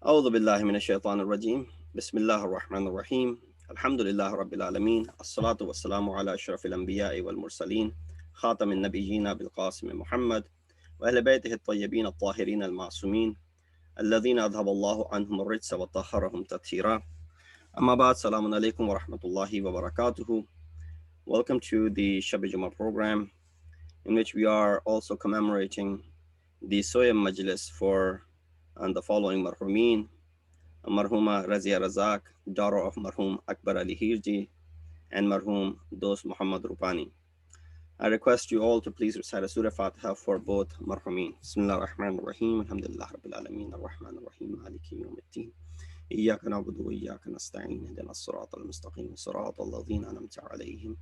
أعوذ بالله من الشيطان الرجيم. بسم الله الرحمن الرحيم. الحمد لله رب العالمين. الصلاة والسلام على أشرف الأنبياء والمرسلين خاتم النبيين بالقاسم محمد وأهل بيته الطيبين الطاهرين المعصومين الذين أذهب الله عنهم الرجس وطهرهم تطهيرا. أما بعد, السلام عليكم ورحمة الله وبركاته. Welcome to the Shab-e-Jumah program, in which we are also commemorating the Majlis for the following Marhumin: Marhuma Razia Razak, daughter of Marhum Akbar Ali Hirji, and Marhum Dost Muhammad Rupani. I request you all to please recite a Surah Fatiha for both Marhumin. Bismillah ar-Rahman ar-Rahim. Alhamdulillah Rabbil Alameen. Ar-Rahman ar-Rahim. Maliki yawmiddin. إياك نعبد وإياك نستعين. اهدنا الصراط المستقيم صراط الذين أنعمت عليهم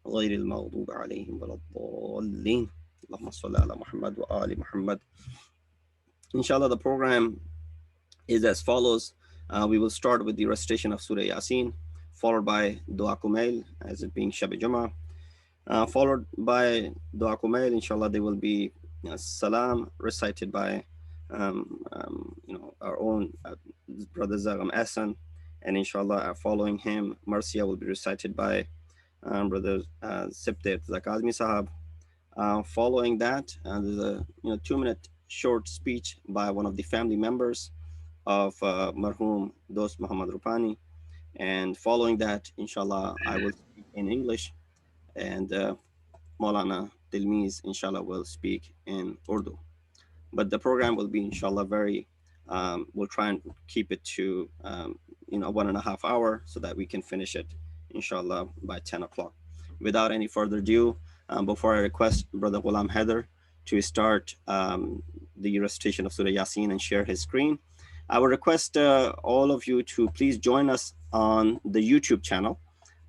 غير المغضوب عليهم ولا الضالين. اللهم صل على محمد وآل محمد. Inshallah, the program is as follows. We will start with the recitation of Surah Yasin, followed by Dua Kumail, as it being Shab-e-Jumah. Followed by Dua Kumail, inshallah, there will be Salam recited by our own brother Zagam Asan, and inshallah, following him, Marcia will be recited by brother Sibtet Zakazmi Sahab. Following that, there's a 2-minute short speech by one of the family members of Marhum Dost Muhammad Rupani. And following that, inshallah, I will speak in English, and Maulana Tilmiz, inshallah, will speak in Urdu. But the program will be, inshallah, we'll try and keep it to, 1.5 hours so that we can finish it, inshallah, by 10 o'clock. Without any further ado, before I request Brother Ghulam Heather to start the recitation of Surah Yasin and share his screen, I would request all of you to please join us on the YouTube channel,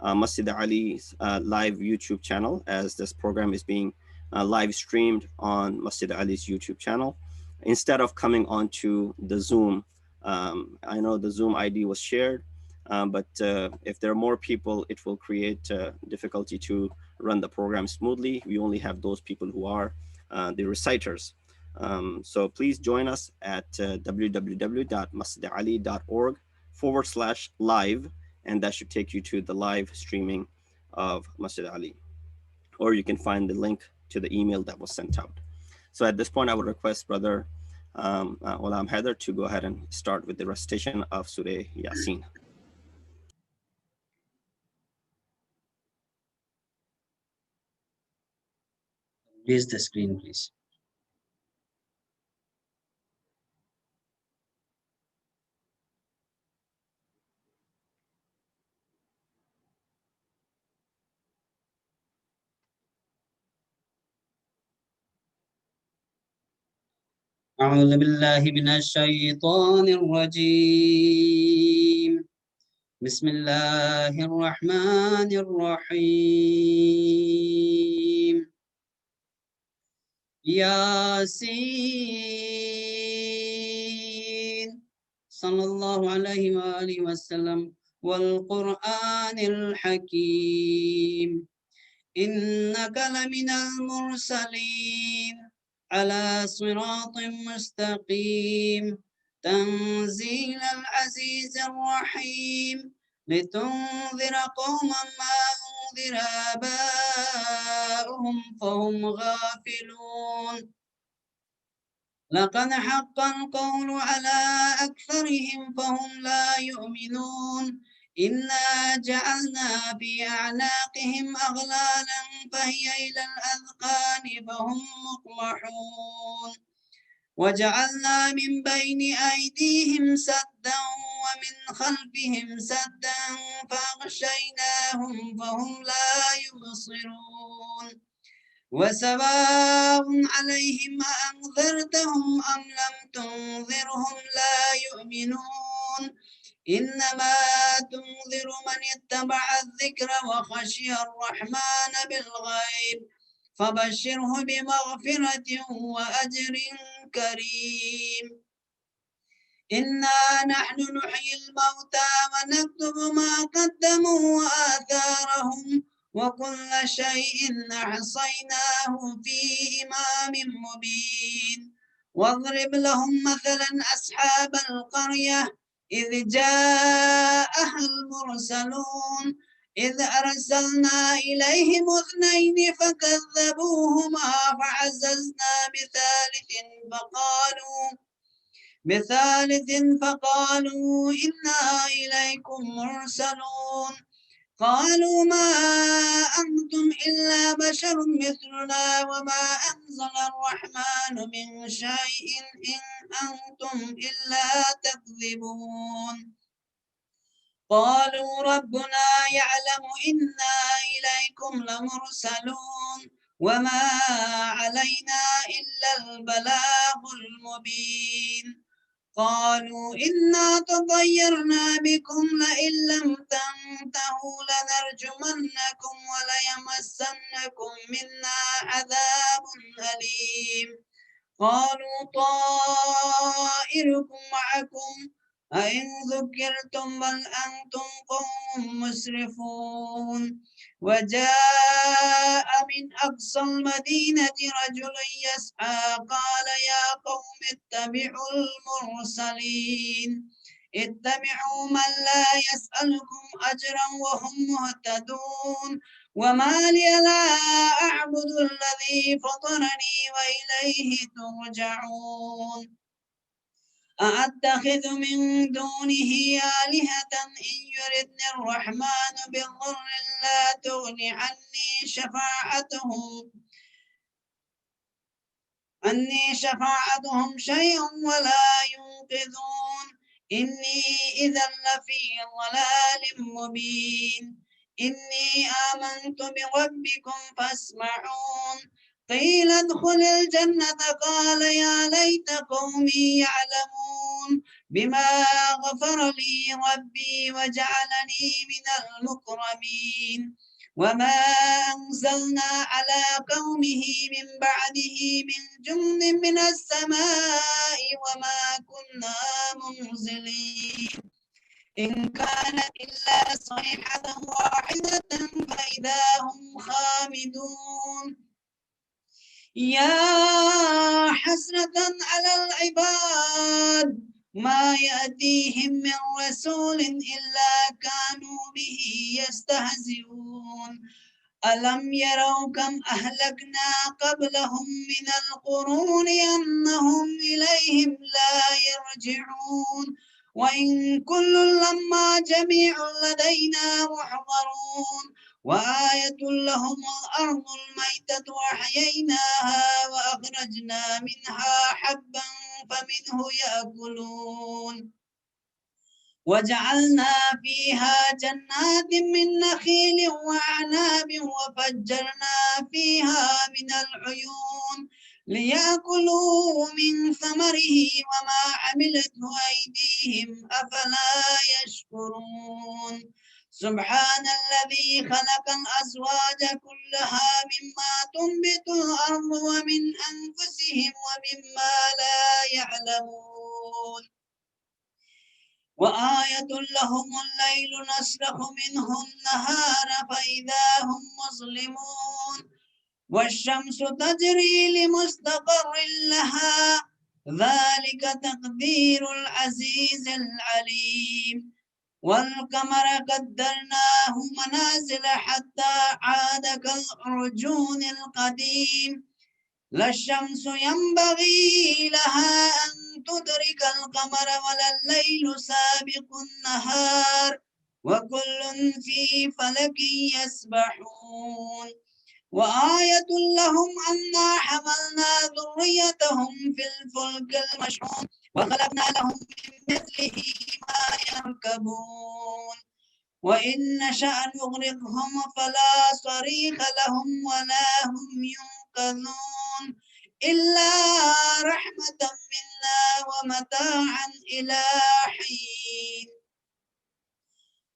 Masjid-e-Ali's live YouTube channel, as this program is being live streamed on Masjid-e-Ali's YouTube channel. Instead of coming onto the Zoom, I know the Zoom ID was shared, but if there are more people, it will create difficulty to run the program smoothly. We only have those people who are the reciters. So please join us at www.masjidali.org/live, and that should take you to the live streaming of Masjid-e-Ali. Or you can find the link to the email that was sent out. So at this point, I would request Brother Ghulam Heather to go ahead and start with the recitation of Surah Yasin. Please the screen, please. أعوذ بالله من الشيطان الرجيم. بسم الله الرحمن الرحيم. ياسين صلى الله عليه وآله وسلم والقرآن الحكيم إنك لمن المرسلين على صراط مستقيم تنزيل العزيز الرحيم لتنذر قوما ما أنذر آباؤهم فهم غافلون لقد حق القول على أكثرهم فهم لا يؤمنون إنا جعلنا في أعناقهم أغلالا فهي إلى الأذقان فهم مقمحون وجعلنا من بين أيديهم سدا ومن خلفهم سدا فأغشيناهم فهم لا يبصرون وسواء عليهم أأنذرتهم أم لم تنذرهم لا يؤمنون إنما تنذر من اتبع الذكر وخشي الرحمن بالغيب فبشره بمغفرة وأجر كريم إنا نحن نحيي الموتى ونكتب ما قدموا وآثارهم وكل شيء أحصيناه في إمام مبين واضرب لهم مثلا أصحاب القرية إذ جاءها المرسلون إذ أرسلنا إليهم اثنين فكذبوهما فعززنا بثالث فقالوا إنا إليكم مرسلون قالوا ما أنتم إلا بشر مثلنا وما أنزل الرحمن من شيء إن أنتم إلا تكذبون قالوا ربنا يعلم إنا إليكم لمرسلون وما علينا إلا البلاغ المبين قالوا إنا تطيرنا بكم لئن لم تنتهوا لنرجمنكم وليمسنكم منا عذاب أليم قالوا طائركم معكم أئن ذكرتم بل أنتم قوم مسرفون وجاء من أقصى المدينة رجل يسعى قال يا قوم اتبعوا المرسلين اتبعوا من لا يسألكم أجرا وهم مهتدون وما لي لا أعبد الذي فطرني وإليه ترجعون أأتخذ من دونه آلهة إن يردني الرحمن بضر لا تغن عني شفاعتهم شيئا ولا ينقذون إني إذا لفي ضلال مبين إني آمنت بربكم فاسمعون قيل ادخل الجنة قال يا ليت قومي يعلمون بما غفر لي ربي وجعلني من المكرمين وما أنزلنا على قومه من بعده من جند من السماء وما كنا منزلين إن كانت إلا صيحة واحدة فإذا هم خامدون يا حسرة على العباد ما يأتيهم من رسول إلا كانوا به يستهزئون ألم يروا كم أهلكنا قبلهم من القرون أنهم إليهم لا يرجعون وإن كل لما جميع لدينا محضرون وآية لهم الأرض الميتة أحييناها وأخرجنا منها حبا فمنه يأكلون وجعلنا فيها جنات من نخيل وأعناب وفجرنا فيها من العيون ليأكلوا من ثمره وما عملته أيديهم أفلا يشكرون سبحان الذي خلق الأزواج كلها مما تنبت الأرض ومن أنفسهم ومما لا يعلمون وآية لهم الليل نسلخ منه النهار فإذا هم مظلمون والشمس تجري لمستقر لها ذلك تقدير العزيز العليم والقمر قدرناه منازل حتى عاد كالعرجون القديم لا الشمس ينبغي لها أن تدرك القمر ولا الليل سابق النهار وكل في فلك يسبحون وآية لهم أنا حملنا ذريتهم في الفلك المشحون وخلقنا لهم من مثله ما يركبون وإن نشأ نغرقهم فلا صريخ لهم ولا هم ينقذون إلا رحمة منا ومتاعا إلى حين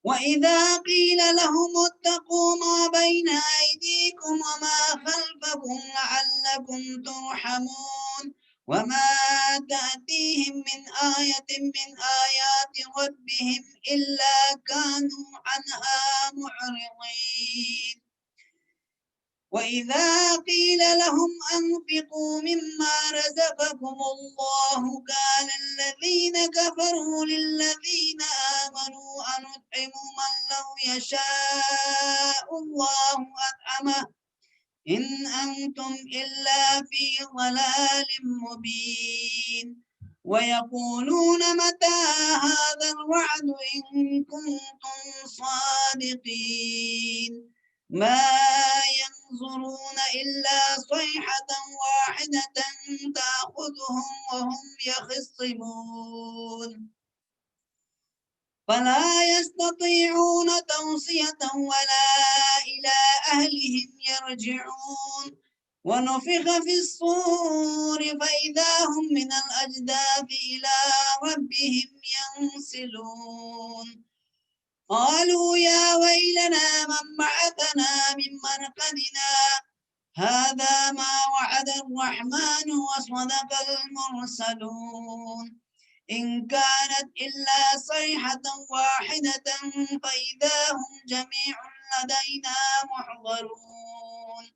وإذا قيل لهم اتقوا ما بين أيديكم وما خلفكم لعلكم ترحمون وما تأتيهم من آية من آيات ربهم إلا كانوا عنها معرضين وإذا قيل لهم أنفقوا مما رزقكم الله قال الذين كفروا للذين آمنوا أنطعم من لو يشاء الله أطعمه إن أنتم إلا في ضلال مبين ويقولون متى هذا الوعد إن كنتم صادقين ما ينظرون إلا صيحة واحدة تأخذهم وهم يخصمون فلا يستطيعون توصية ولا إلى أهلهم يرجعون ونفخ في الصور فإذا هم من الأجداث إلى ربهم ينسلون قالوا يا ويلنا من بعثنا من مرقدنا هذا ما وعد الرحمن وصدق المرسلون إن كانت إلا صيحة واحدة فإذا هم جميع لدينا محضرون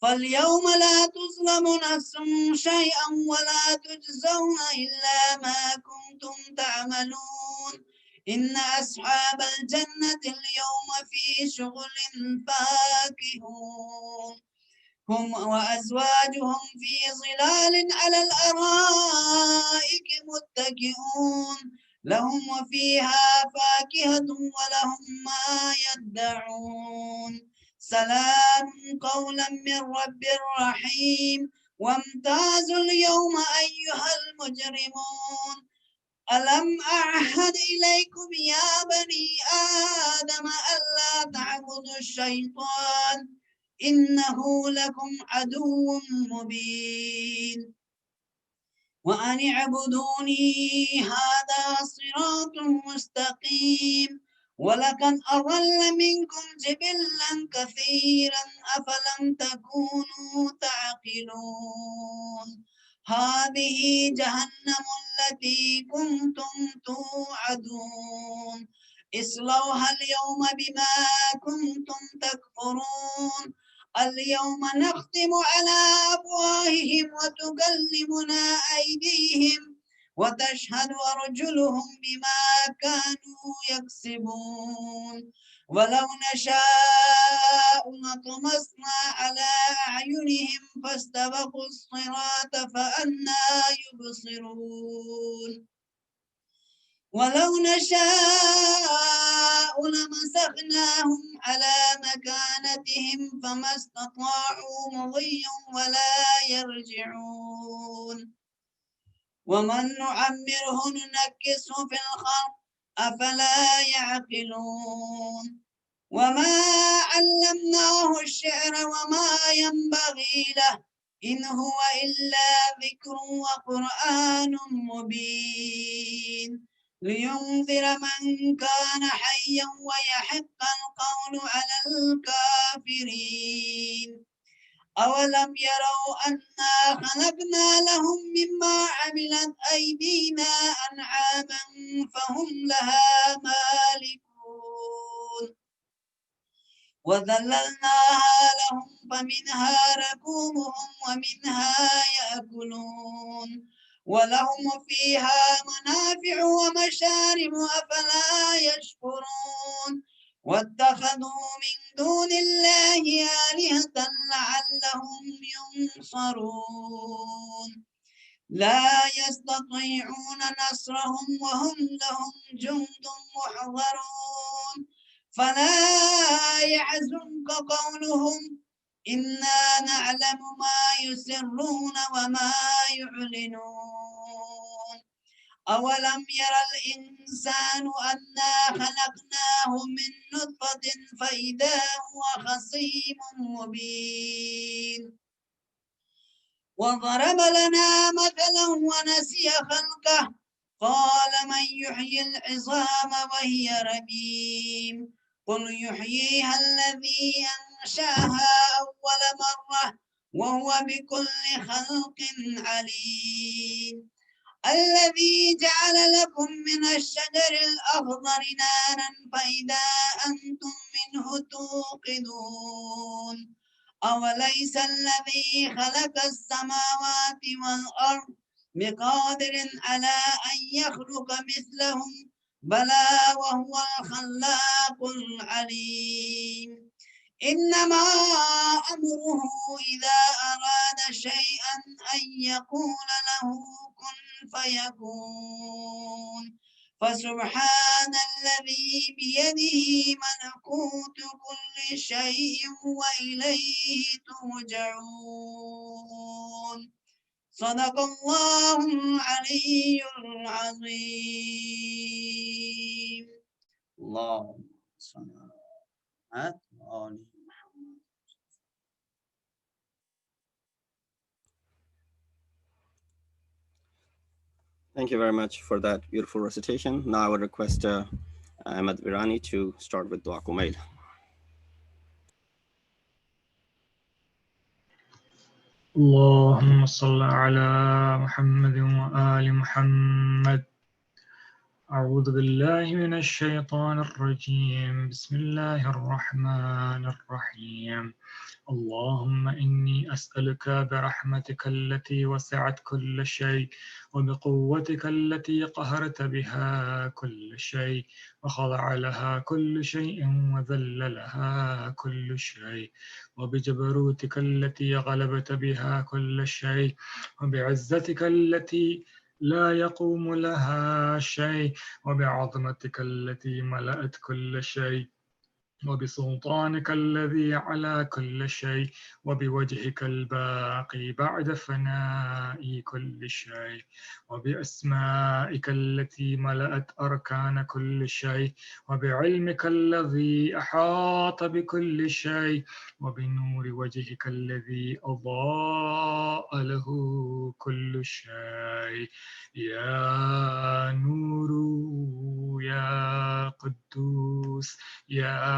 فاليوم لا تظلم نفس شيئا ولا تجزون إلا ما كنتم تعملون إن أصحاب الجنة اليوم في شغل فاكهون هم وأزواجهم في ظلال على الأرائك متكئون لهم فيها فاكهة ولهم ما يدعون سلام قولا من رب رحيم وامتازوا اليوم أيها المجرمون ألم أعهد إليكم يا بني آدم ألا تعبدوا الشيطان إنه لكم عدو مبين وأن اعبدوني هذا صراط مستقيم ولقد أضل منكم جبلا كثيرا أفلم تكونوا تعقلون هذه جهنم التي كنتم توعدون اصلوها اليوم بما كنتم تكفرون اليوم نختم على أفواههم وتكلمنا أيديهم وتشهد أرجلهم بما كانوا يكسبون ولو نشاء لطمسنا على أعينهم فاستبقوا الصراط فأنى يبصرون ولو نشاء لمسخناهم على مكانتهم فما استطاعوا مضيا ولا يرجعون ومن نعمره ننكسه في الخلق أفلا يعقلون وما علمناه الشعر وما ينبغي له إن هو إلا ذكر وقرآن مبين لينذر من كان حيا ويحق القول على الكافرين. أولم يروا أنا خلقنا لهم مما عملت أيدينا أنعاما فهم لها مالكون وذللناها لهم فمنها ركوبهم ومنها يأكلون ولهم فيها منافع ومشارب أفلا يشكرون واتخذوا من دون الله آلهة لعلهم ينصرون لا يستطيعون نصرهم وهم لهم جند محضرون فلا يحزنك قولهم إنا نعلم ما يسرون وما يعلنون أولم ير الإنسان أنا خلقناه من نطفة فإذا هو خصيم مبين وضرب لنا مثلا ونسي خلقه قال من يحيي العظام وهي رميم قل يحييها الذي أنشأها أول مرة وهو بكل خلق عليم الذي جعل لكم من الشجر الأخضر نارا فإذا أنتم منه توقدون أوليس الذي خلق السماوات والأرض بقادر على أن يخلق مثلهم بلى وهو الخلاق العليم إنما أمره إذا أراد شيئا أن يقول له كن فيكون فسبحان الذي بيده ملكوت كل شيء وإليه ترجعون صدق الله العلي العظيم اللهم صل على محمد. Thank you very much for that beautiful recitation. Now I would request Ahmad Virani to start with Dua Kumail. اللهم صل على محمد وآل محمد. أعوذ بالله من الشيطان الرجيم. بسم الله الرحمن الرحيم. اللهم إني أسألك برحمتك التي وسعت كل شيء وبقوتك التي قهرت بها كل شيء وخضع لها كل شيء وذل لها كل شيء وبجبروتك التي غلبت بها كل شيء وبعزتك التي لا يقوم لها شيء وبعظمتك التي ملأت كل شيء وبسلطانك الذي على كل شيء وبوجهك الباقي بعد فناء كل شيء وبأسمائك التي ملأت أركان كل شيء وبعلمك الذي أحاط بكل شيء وبنور وجهك الذي أضاء له كل شيء يا نور يا قدوس يا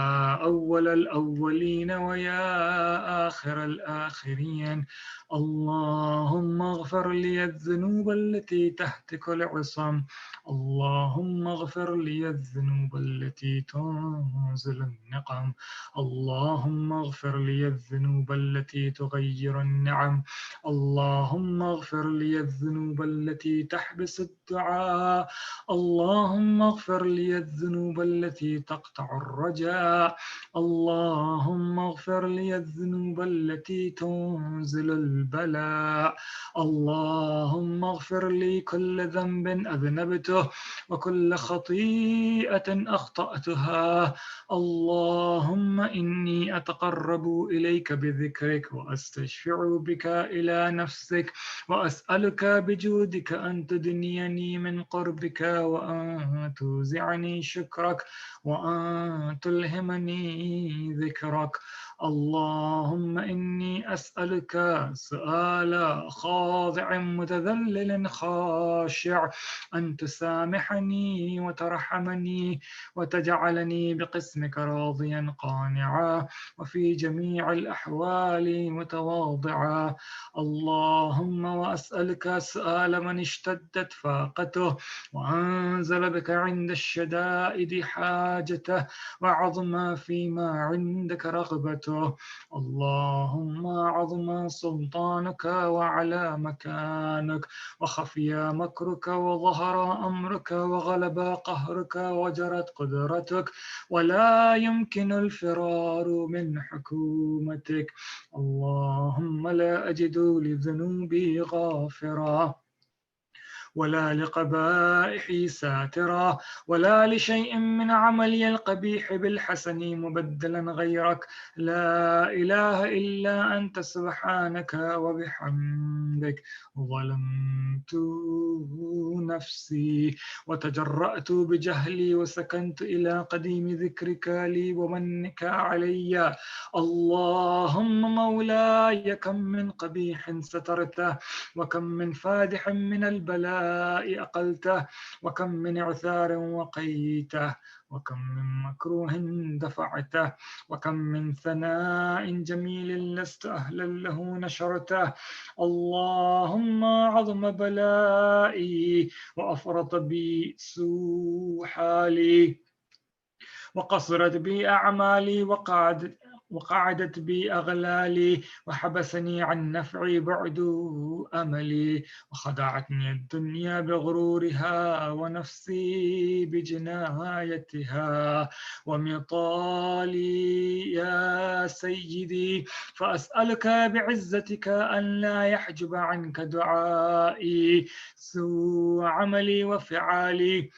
أول الأولين ويا آخر الآخرين اللهم اغفر لي الذنوب التي تهتك العصام اللهم اغفر لي الذنوب التي تنزل النقم اللهم اغفر لي الذنوب التي تغير النعم اللهم اغفر لي الذنوب التي تحبس الدعاء اللهم اغفر لي الذنوب التي تقطع الرجاء اللهم اغفر لي الذنوب التي تنزل البلاء اللهم اغفر لي كل ذنب أذنبته وكل خطيئة أخطأتها اللهم إني أتقرب إليك بذكرك وأستشفع بك إلى نفسك وأسألك بجودك أن تدنيني من قربك وأن توزعني شكرك وأن تلهمني ذكرك اللهم إني أسألك سؤال خاضع متذلل خاشع أن تسامحني وترحمني وتجعلني بقسمك راضيا قانعا وفي جميع الأحوال متواضعا. اللهم وأسألك سؤال من اشتدت فاقته وأنزل بك عند الشدائد حاجته وعظم فيما عندك رغبته. اللهم عظم سلطانك وعلى مكانك وخفي مكرك وظهر أمرك وغلب قهرك وجرت قدرتك ولا يمكن الفرار من حكومتك. اللهم لا أجد لذنوبي غافرا ولا لقبائحي ساترا ولا لشيء من عملي القبيح بالحسن مبدلا غيرك. لا إله إلا أنت سبحانك وبحمدك ظلمت نفسي وتجرأت بجهلي وسكنت إلى قديم ذكرك لي ومنك علي. اللهم مولاي كم من قبيح سترته وكم من فادح من البلاء أقلته وكم من عثار وقيته وكم من مكروه دفعته وكم من ثناء جميل لست أهلا له نشرته. اللهم عظم بلائي وأفرط بي سوء حالي وقصرت بي أعمالي وقعدت بي أغلالي وحبسني عن نفعي بعد أملي وخدعتني الدنيا بغرورها ونفسي بجنايتها ومطالي يا سيدي. فأسألك بعزتك أن لا يحجب عنك دعائي سوء عملي وفعالي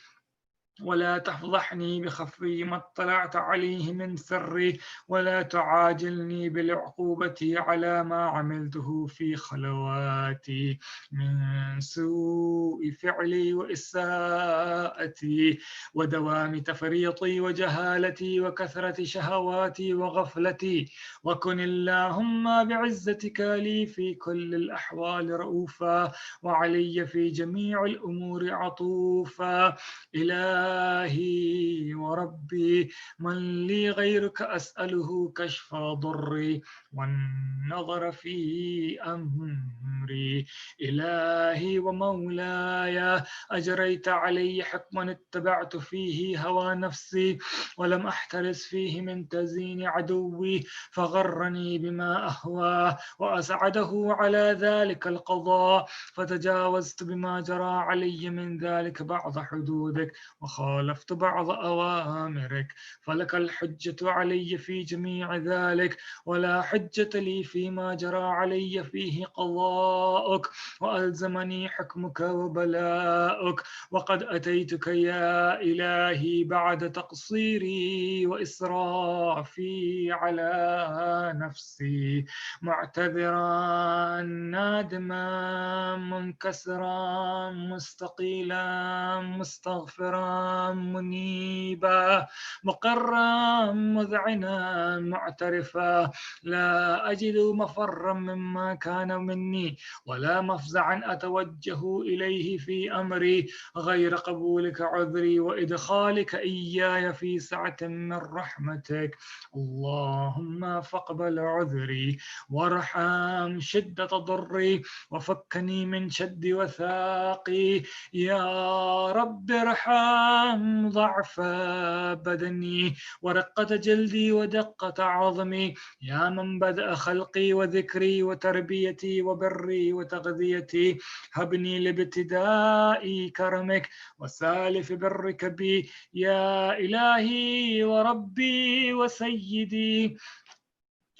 ولا تفضحني بخفي ما اطلعت عليه من سري ولا تعاجلني بالعقوبة على ما عملته في خلواتي من سوء فعلي وإساءتي ودوام تفريطي وجهالتي وكثرة شهواتي وغفلتي. وكن اللهم بعزتك لي في كل الأحوال رؤوفا وعلي في جميع الأمور عطوفا. إلهي وربي من لي غيرك أسأله كشف ضري والنظر في أمري. إلهي ومولاي أجريت علي حكما اتبعت فيه هوى نفسي ولم أحترس فيه من تزيين عدوي فغرني بما أهوى وأسعده على ذلك القضاء فتجاوزت بما جرى علي من ذلك بعض حدودك وخالفت بعض أوامرك فلك الحجة علي في جميع ذلك ولا حجة لي فيما جرى علي فيه قضاءك وألزمني حكمك وبلاؤك. وقد أتيتك يا إلهي بعد تقصيري وإسرافي على نفسي معتذرا نادما منكسرا مستقيلا مستغفرا منيبا مقرا مذعنا معترفا لا أجد مفرا مما كان مني ولا مفزعا أتوجه إليه في أمري غير قبولك عذري وإدخالك إياي في سعة من رحمتك. اللهم فاقبل عذري وارحم شدة ضري وفكني من شد وثاقي. يا رب ارحم ضعف بدني ورقة جلدي ودقة عظمي يا من بدأ خلقي وذكري وتربيتي وبري وتغذيتي. هبني لابتداء كرمك وسالف برك بي يا إلهي وربي وسيدي.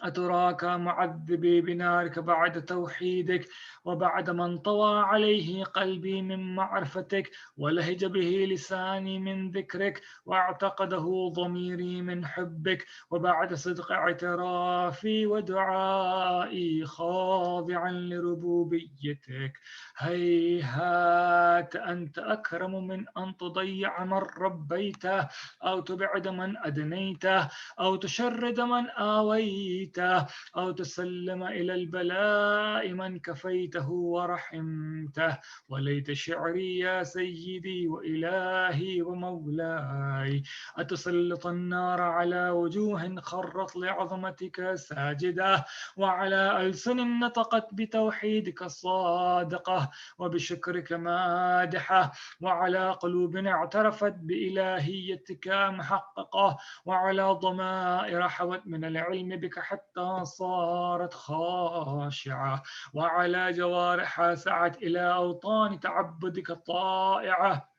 أتراك معذبي بنارك بعد توحيدك وبعد ما انطوى عليه قلبي من معرفتك ولهج به لساني من ذكرك واعتقده ضميري من حبك وبعد صدق اعترافي ودعائي خاضعا لربوبيتك. هيهات أنت أكرم من أن تضيع من ربيته أو تبعد من أدنيته أو تشرد من آويته عافيته، أو تسلم إلى البلاء من كفيته ورحمته. وليت شعري يا سيدي وإلهي ومولاي، أتسلط النار على وجوه خرت لعظمتك ساجدة، وعلى ألسن نطقت بتوحيدك صادقة، وبشكرك مادحة، وعلى قلوب اعترفت بإلهيتك محققة، وعلى ضمائر حوت من العلم بك حتى صارت خاشعة، وعلى جوارح سعت إلى أوطان تعبدك طائعة،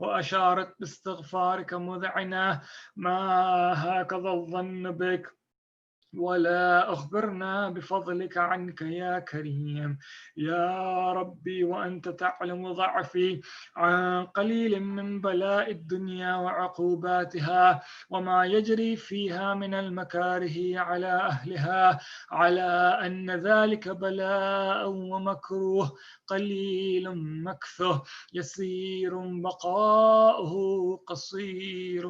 وأشارت باستغفارك مذعنة. ما هكذا الظن بك، ولا أخبرنا بفضلك عنك يا كريم. يا ربي وأنت تعلم ضعفي عن قليل من بلاء الدنيا وعقوباتها، وما يجري فيها من المكاره على أهلها، على أن ذلك بلاء ومكروه قليل مكثه، يسير بقاؤه قصير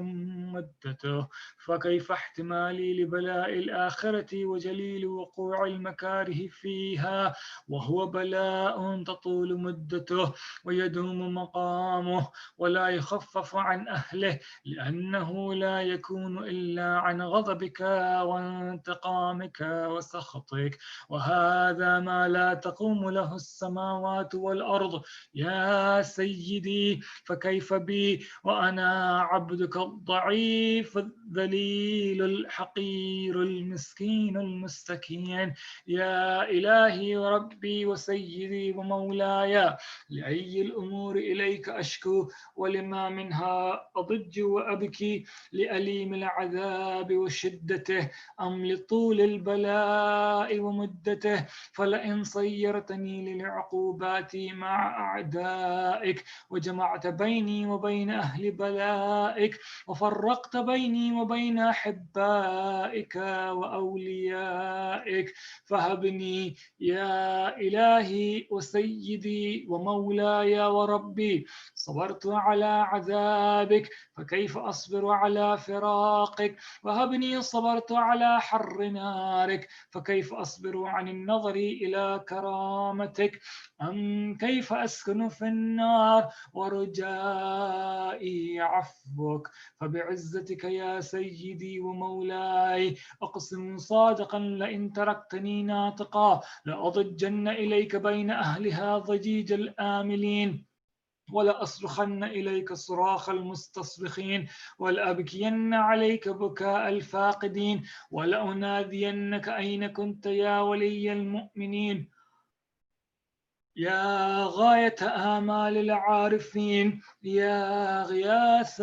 مدته. فكيف احتمالي لبلاء الآخرة وجليل وقوع المكاره فيها، وهو بلاء تطول مدته ويدوم مقامه ولا يخفف عن أهله، لأنه لا يكون إلا عن غضبك وانتقامك وسخطك، وهذا ما لا تقوم له السماوات والأرض يا سيدي. فكيف بي وأنا عبدك الضعيف الذليل الحقير المسكين المستكين؟ يا إلهي وربي وسيدي ومولاي، لأي الأمور إليك أشكو، ولما منها أضج وأبكي؟ لأليم العذاب وشدته، أم لطول البلاء ومدته؟ فلئن صيرتني للعقوبات مع أعدائك، وجمعت بيني وبين أهل بلائك، وفرقت بيني وبين أحبائك وأوليائك، فهبني يا إلهي وسيدي ومولاي وربي. صبرت على عذابك، فكيف أصبر على فراقك؟ وهبني صبرت على حر نارك، فكيف أصبر عن النظر إلى كرامتك؟ أم كيف أسكن في النار ورجائي عفوك؟ فبعزتك يا سيدي ومولاي أقسم صادقا، لئن تركتني ناطقا لأضجن إليك بين أهلها ضجيج الآملين، ولأصرخن إليك صراخ المستصرخين، ولأبكين عليك بكاء الفاقدين، ولأنادينك أين كنت يا ولي المؤمنين، يا غاية آمال العارفين، يا غياث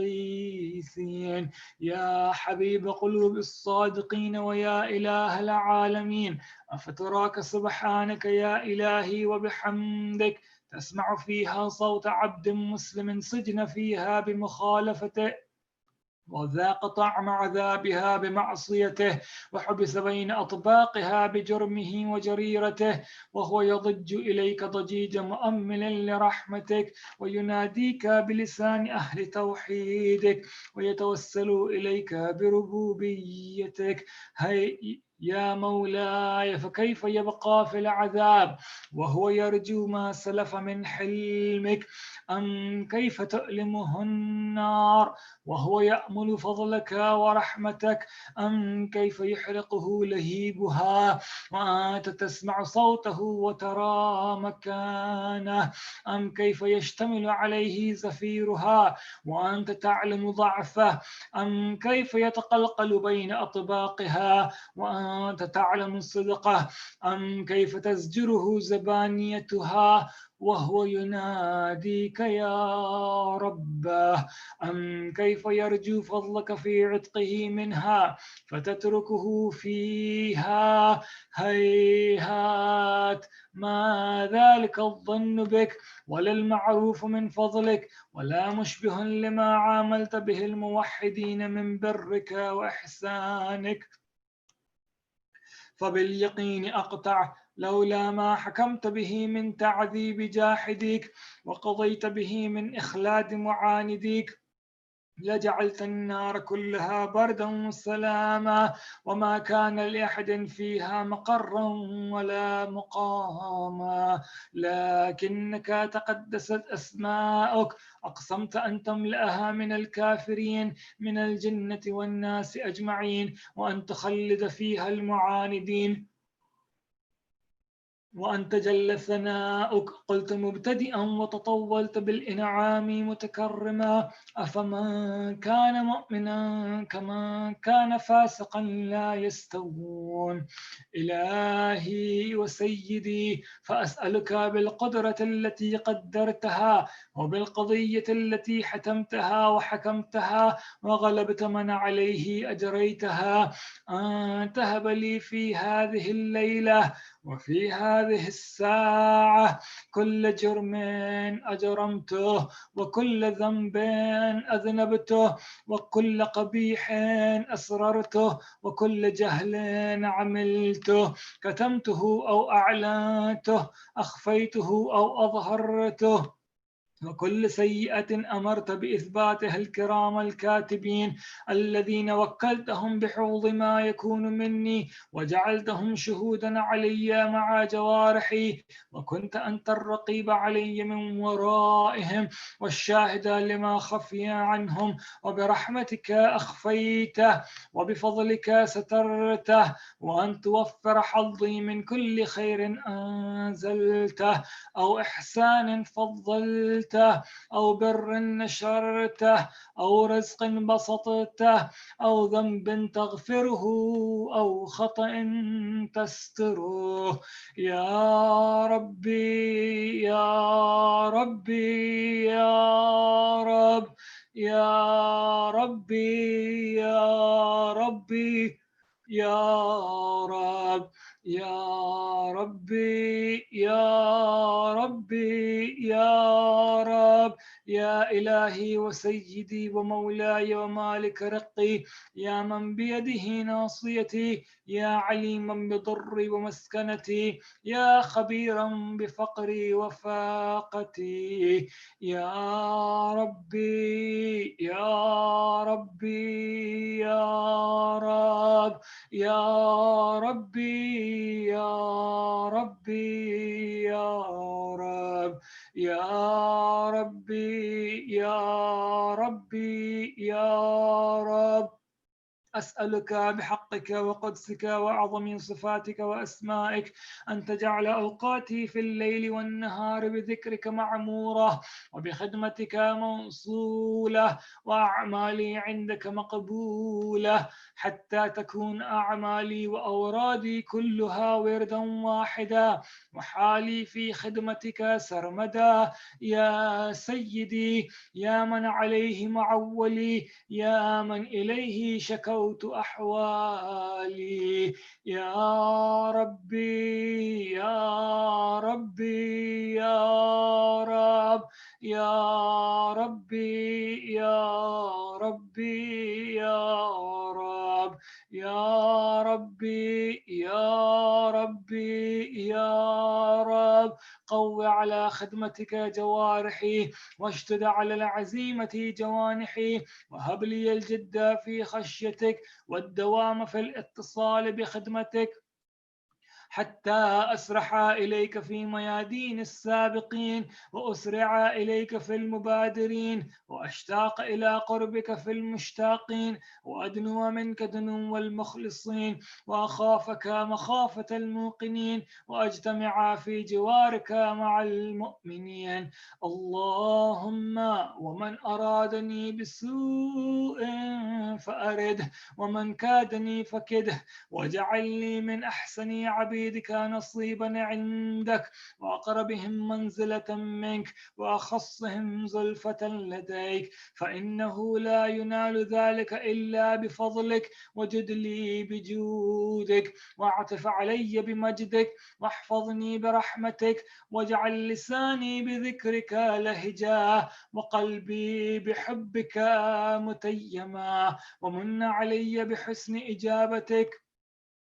المستغيثين، يا حبيب قلوب الصادقين، ويا إله العالمين. أفتراك سبحانك يا إلهي وبحمدك تسمع فيها صوت عبد مسلم سجن فيها بمخالفته، وذاق طعم عذابها بمعصيته، وحبس بين أطباقها بجرمه وجريرته، وهو يضج إليك ضجيج مؤمل لرحمتك، ويناديك بلسان أهل توحيدك، ويتوسل إليك بربوبيتك. هي يا مولاي، فكيف يبقى في العذاب وهو يرجو ما سلف من حلمك؟ أم كيف تؤلمه النار وهو يأمل فضلك ورحمتك؟ أم كيف يحرقه لهيبها وأنت تسمع صوته وترى مكانه؟ أم كيف يشتمل عليه زفيرها وأنت تعلم ضعفه؟ أم كيف يتقلقل بين أطباقها وأنت تعلم صدقه؟ أم كيف تزجره زبانيتها وهو يناديك يا ربه؟ أم كيف يرجو فضلك في عتقه منها فتتركه فيها؟ هيهات، ما ذلك الظن بك، ولا المعروف من فضلك، ولا مشبه لما عاملت به الموحدين من برك وإحسانك. فباليقين أقطع، لولا ما حكمت به من تعذيب جاحديك، وقضيت به من إخلاد معانديك، لجعلت النار كلها بردا وسلاما، وما كان لأحد فيها مقرا ولا مقاما، لكنك تقدست أسماؤك أقسمت أن تملأها من الكافرين من الجنة والناس أجمعين، وأن تخلد فيها المعاندين، وأنت جل ثناؤك قلت مبتدئا وتطولت بالإنعام متكرما، أفمن كان مؤمنا كمن كان فاسقا لا يستوون. إلهي وسيدي فأسألك بالقدرة التي قدرتها وبالقضية التي حتمتها وحكمتها وغلبت من عليه أجريتها، أن تهب لي في هذه الليلة وفي هذه الساعة كل جرم أجرمته وكل ذنب أذنبته وكل قبيح أسررته وكل جهل عملته، كتمته أو أعلنته، أخفيته أو أظهرته، وكل سيئة أمرت بإثباتها الكرام الكاتبين الذين وكلتهم بحوض ما يكون مني وجعلتهم شهودا علي مع جوارحي، وكنت أنت الرقيب علي من ورائهم والشاهد لما خفي عنهم، وبرحمتك أخفيته وبفضلك سترته، وأن توفر حظي من كل خير أنزلته أو إحسان فضلته أو بر نشرته أو رزق بسطته أو ذنب تغفره أو خطأ تستره، يا ربي يا ربي يا رب يا ربي يا ربي يا رب يا ربي يا ربي يا رب، يا إلهي وسيدي ومولاي ومالك رقي، يا من بيده ناصيتي، يا عليما بضري ومسكنتي، يا خبيرا بفقري وفاقتي، يا ربي يا ربي يا رب يا ربي يا ربي يا رب يا ربي يا ربي يا رب، أسألك بحقك وقدسك وأعظم صفاتك وأسمائك أن تجعل أوقاتي في الليل والنهار بذكرك معمورة وبخدمتك موصولة وأعمالي عندك مقبولة، حتى تكون أعمالي وأورادي كلها وردا واحدا وحالي في خدمتك سرمدا، يا سيدي يا من عليه معولي، يا من إليه شكوت أحوالي، يا ربي يا ربي يا رب يا ربي يا ربي يا رب يا ربي يا ربي يا رب، قو على خدمتك جوارحي واشتد على العزيمة جوانحي، وهب لي الجد في خشيتك والدوام في الاتصال بخدمتك، حتى أسرح إليك في ميادين السابقين وأسرع إليك في المبادرين وأشتاق إلى قربك في المشتاقين وأدنو منك دنو المخلصين وأخافك مخافة الموقنين وأجتمع في جوارك مع المؤمنين. اللهم ومن أرادني بسوء فأرده ومن كادني فكده، واجعلني من أحسن عبيدك نصيبا عندك وأقربهم منزلة منك وأخصهم زلفة لديك، فإنه لا ينال ذلك إلا بفضلك، وجد لي بجودك واعطف علي بمجدك واحفظني برحمتك، واجعل لساني بذكرك لهجا وقلبي بحبك متيما، ومن علي بحسن إجابتك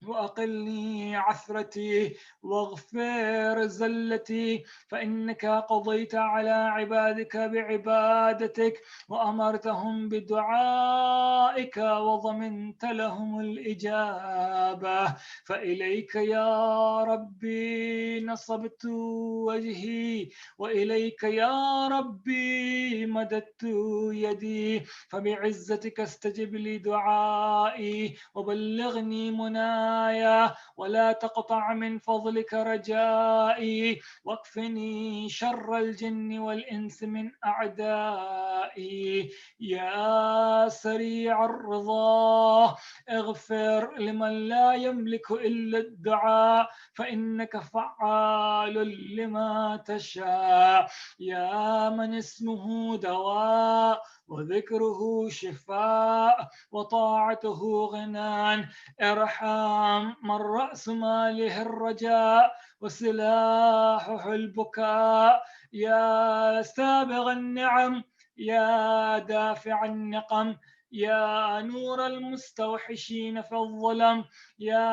وأقلني عثرتي واغفر زلتي، فإنك قضيت على عبادك بعبادتك وأمرتهم بدعائك وضمنت لهم الإجابة. فإليك يا ربي نصبت وجهي، وإليك يا ربي مددت يدي، فبعزتك استجب لي دعائي وبلغني منايا، ولا تقطع من فضلك رجائي، واكفني شر الجن والإنس من أعدائي. يا سريع الرضا اغفر لمن لا يملك إلا الدعاء، فإنك فعال لما تشاء. يا من اسمه دواء وذكره شفاء وطاعته غنان، ارحم من رأس ماله الرجاء وسلاحه البكاء. يا سابغ النعم، يا دافع النقم، يا نور المستوحشين في الظلم، يا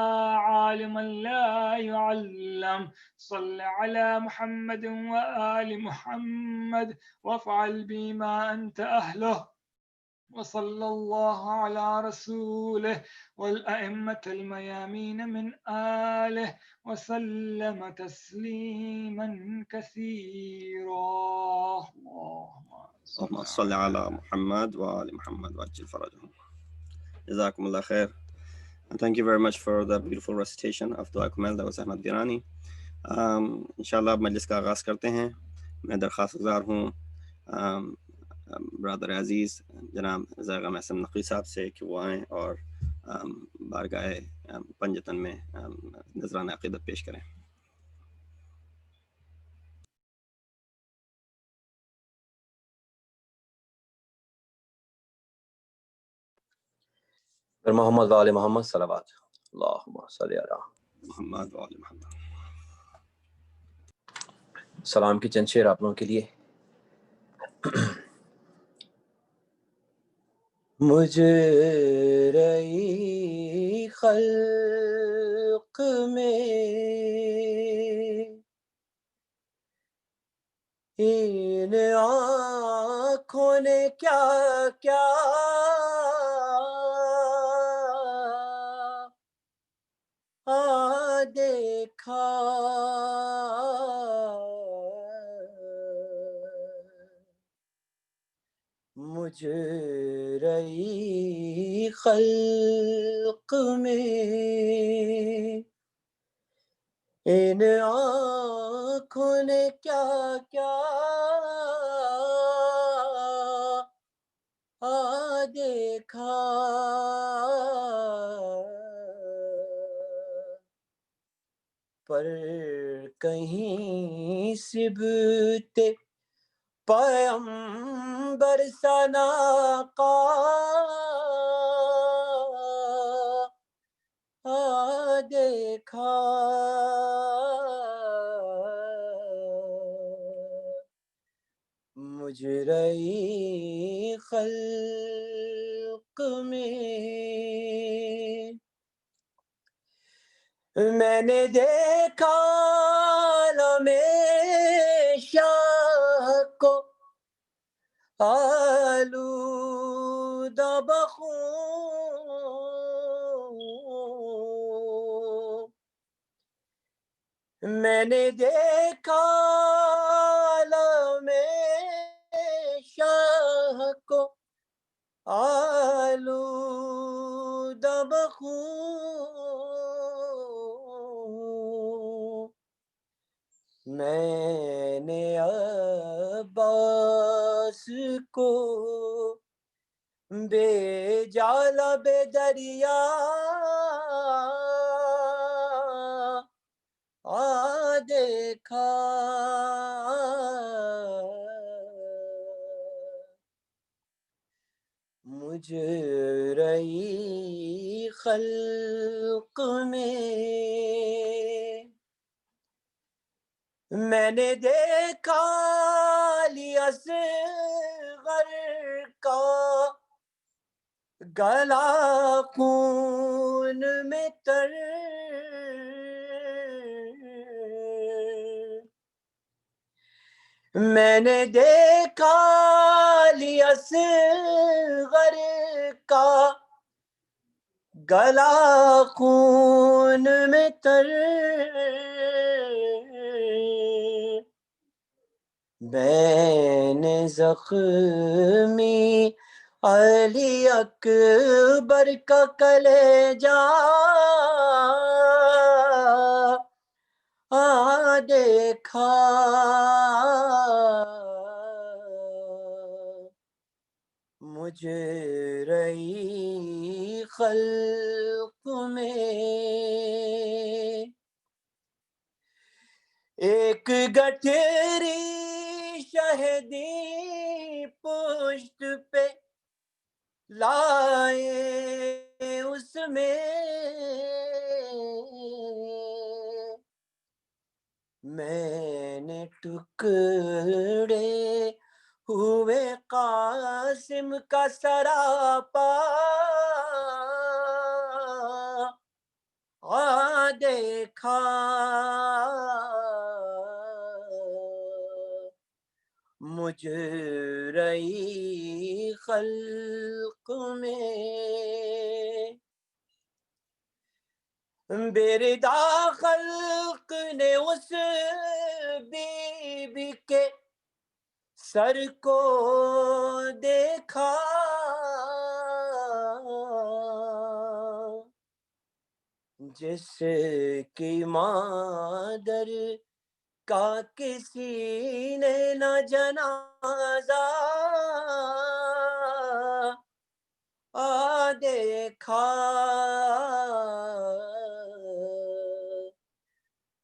عالما لا يعلم، صل على محمد وآل محمد وافعل بما أنت أهله. وصلى الله على رسوله والأئمة الميامين من آله وسلم تسليما كثيرا. اللهم صل على محمد وآل محمد وعجل فرجهم. جزاكم الله خير. And thank you very much for the beautiful recitation of Dua Kumail. That was Ahmad Birani. انشاءاللہ اب مجلس کا آغاز کرتے ہیں. میں درخواست گزار ہوں برادر عزیز جناب زاغم احسن نقوی صاحب سے کہ وہ آئیں اور بارگاہ پنجتن میں نذرانہ عقیدت پیش کریں. محمد وآل محمد صلوات. اللہم صلی علی محمد وآل محمد. سلام کی چند شعر آپ لوگوں کے لیے. مجرئی خلق میں ان آنکھوں نے کیا کیا دیکھا، مجرئی خلق میں ان آنکھوں نے کیا کیا دیکھا، پر کہیں سبتے پیمبر سنا کا دیکھا، مجرئی خلق میں میں نے دیکھا عالم شاہ کو آلودہ بخون، میں نے دیکھا عالم شاہ کو آلودہ بخون، میں نے عباس کو بے جالا بے دریا دیکھا، مجرئی خلق میں میں نے دیکھا علی اصغر کا گلا خون میں تر میں نے دیکھا لیا اصغر کا گلا خون میں تر میں نے زخمی علی اکبر کا کلیجہ دیکھا مجھ رہی خلق میں ایک گٹھری شہدی پشت پہ لائے اس میں میں نے ٹکڑے ہوئے قاسم کا سراپا دیکھا مجھ رہی خلق میں بیردا خلق نے اس بی بی کے سر کو دیکھا جس کی مادر کا کسی نے نہ جنازہ دیکھا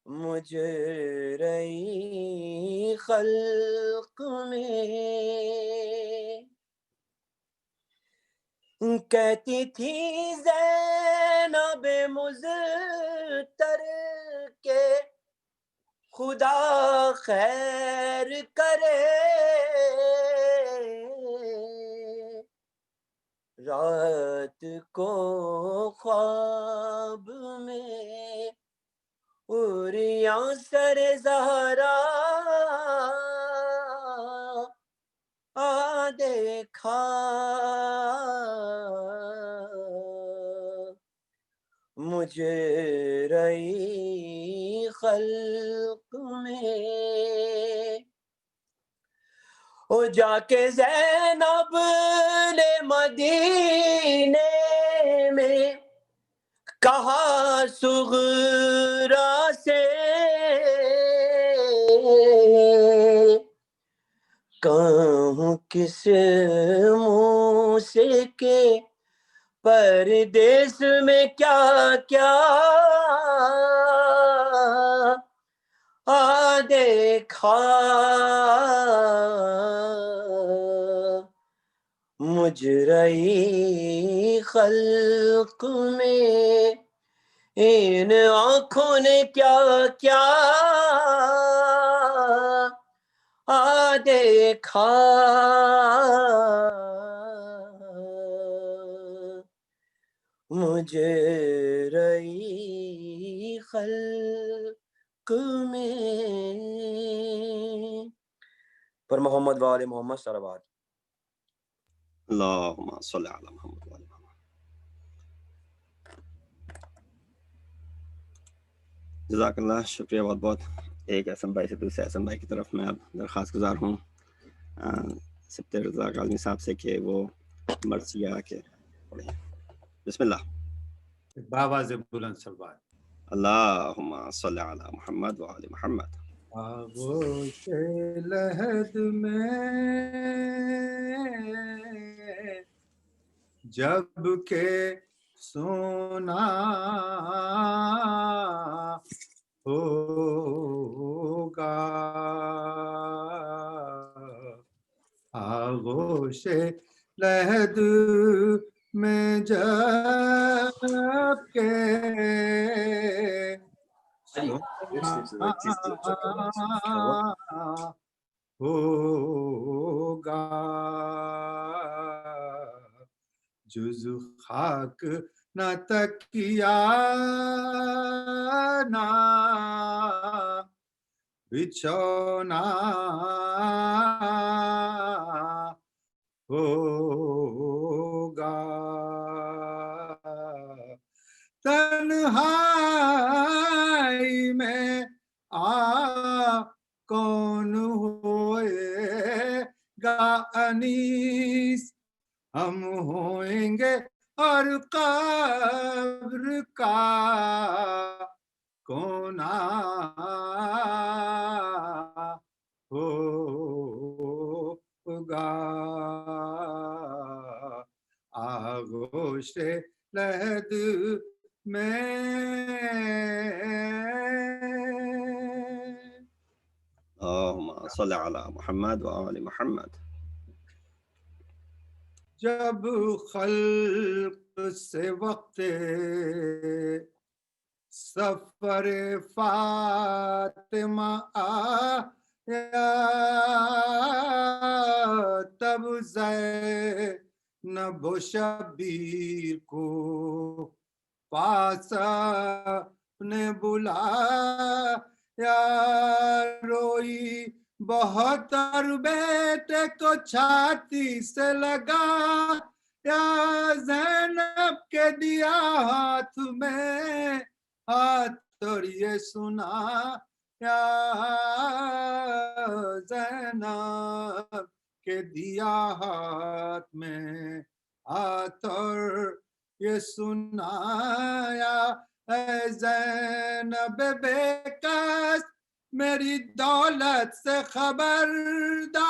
مجھ رہی خلق میں کہتی تھی زینب مزتر کے خدا خیر کرے رات کو خواب میں اوریاں سر زہرا دیکھا مجھ رہی خلق میں جا کے زینب نے مدینے میں کہا صغرا سے کہوں کس منہ سے کہ پردیس میں کیا کیا دیکھا مجھ رہی خلق میں ان آنکھوں نے کیا کیا دیکھا مجھ رہی خلق میں پر محمد و آل محمد صلوات اللہم صلی علی محمد و آل محمد. جزاک اللہ، شکریہ بہت بہت. ایک احسن بھائی سے دوسرے احسن بھائی کی طرف میں اب درخواست گزار ہوں سبت رزاق عالمی صاحب سے کہ وہ مرثیہ کے پڑھیں. بسم اللہ. بآواز بلند صلوات. اللہم صلی علی محمد و آل محمد. آغوش لحد میں جب کہ سونا ہوگا آغوش لحد میں جب کہ ہوگا جز خاک نہ تکیا نہ بچھونا ہوگا تنہائی میں کون ہوئے گا انیس ہم ہوئیں گے اور قبر کا کونا ہوگا آغوش لحد میں اللهم صل على محمد وآل محمد. جب خلق سے وقت سفر فاطمہ آیا تب زینب و شبیر کو پاس نے بلایا روئی بہت اور بیٹے کو چھاتی سے لگا یا زینب کے دیا ہاتھ میں ہاتھ اور یہ سنا یا زینب کے دیا ہاتھ میں ہاتھ اور یہ سنایا اے زینب بیکس میری دولت سے خبردار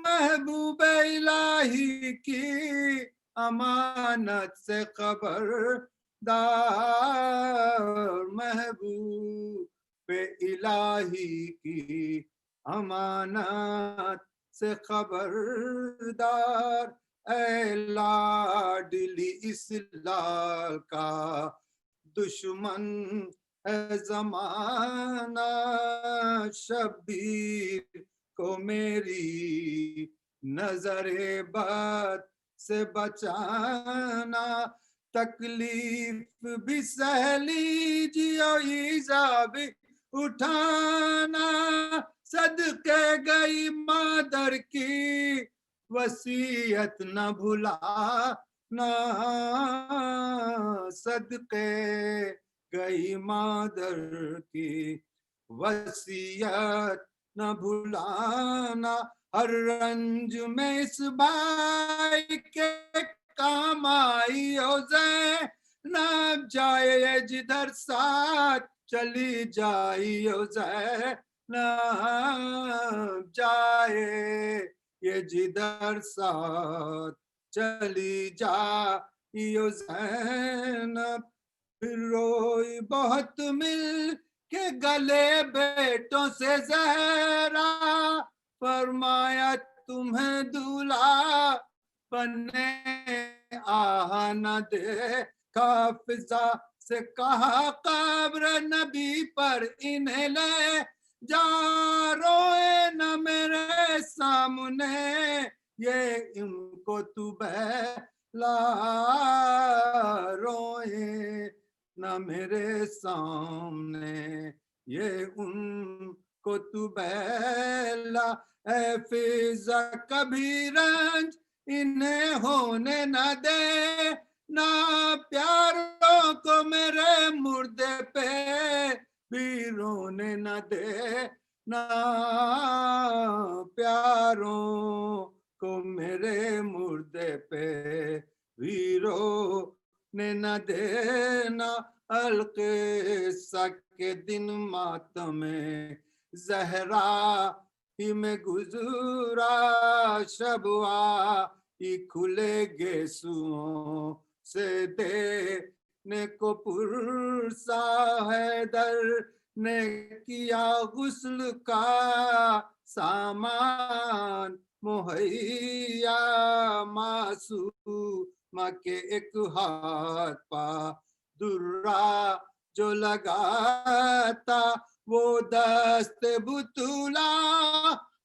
محبوب الہی کی امانت سے خبردار محبوب الہی کی امانت سے خبردار اے لاڈلی اس لال کا دشمن اے زمانہ شبیر کو میری نظر بد سے بچانا تکلیف بھی سہ لیجیے ایزا بھی اٹھانا صدقے گئی مادر کی وصیت نہ بھولانا صدقے گئی مادر کی وصیت نہ بھولانا ہر رنج میں اس بھائی کے کام آئی ہو زینب جائے جدھر ساتھ چلی جائی ہو زینب جائے یہ جدھر ساتھ چلی جائی ہو زینب پھر روئی بہت مل کے گلے بیٹوں سے زہرا فرمایا تمہیں دولہا بنے آہ نہ دے فضا سے کہا قبر نبی پر انہیں لے جا روئے نہ میرے سامنے یہ ان کو تو بہلا روئے نہ میرے سامنے یہ ان کو تو بہلا اے فضا کبھی رنج انہیں ہونے نہ دے نہ پیاروں کو میرے مردے پہ بھی رونے نہ دے نہ پیاروں کو میرے مردے پہ بھی رونے نہ دینا القصہ کے دن ماتم زہرا ہی میں گزرا شبوا ہی کھلے گیسوں سے دینے کو پرسا حیدر نے کیا غسل کا سامان مہیا معصومہ کے ایک ہاتھ پا درا جو لگاتا وہ دست بطولا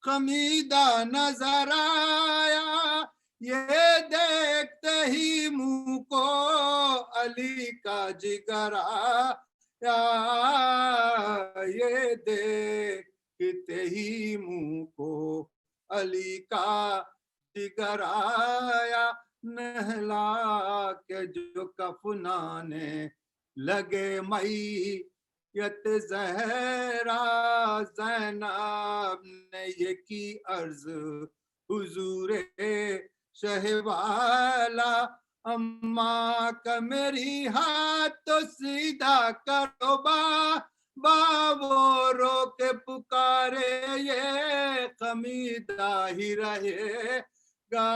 خمیدہ نظر آیا یہ دیکھتے ہی منہ کو علی کا جگرا یا یہ دیکھتے ہی منہ کو علی کا جگر آیا نہلا کے جو کفنانے لگے میت زہرا زینب نے یہ کی عرض حضور شہوالا اماں کا میری ہاتھ تو سیدھا کرو وہ رو کے پکارے یہ خمیدہ ہی رہے گا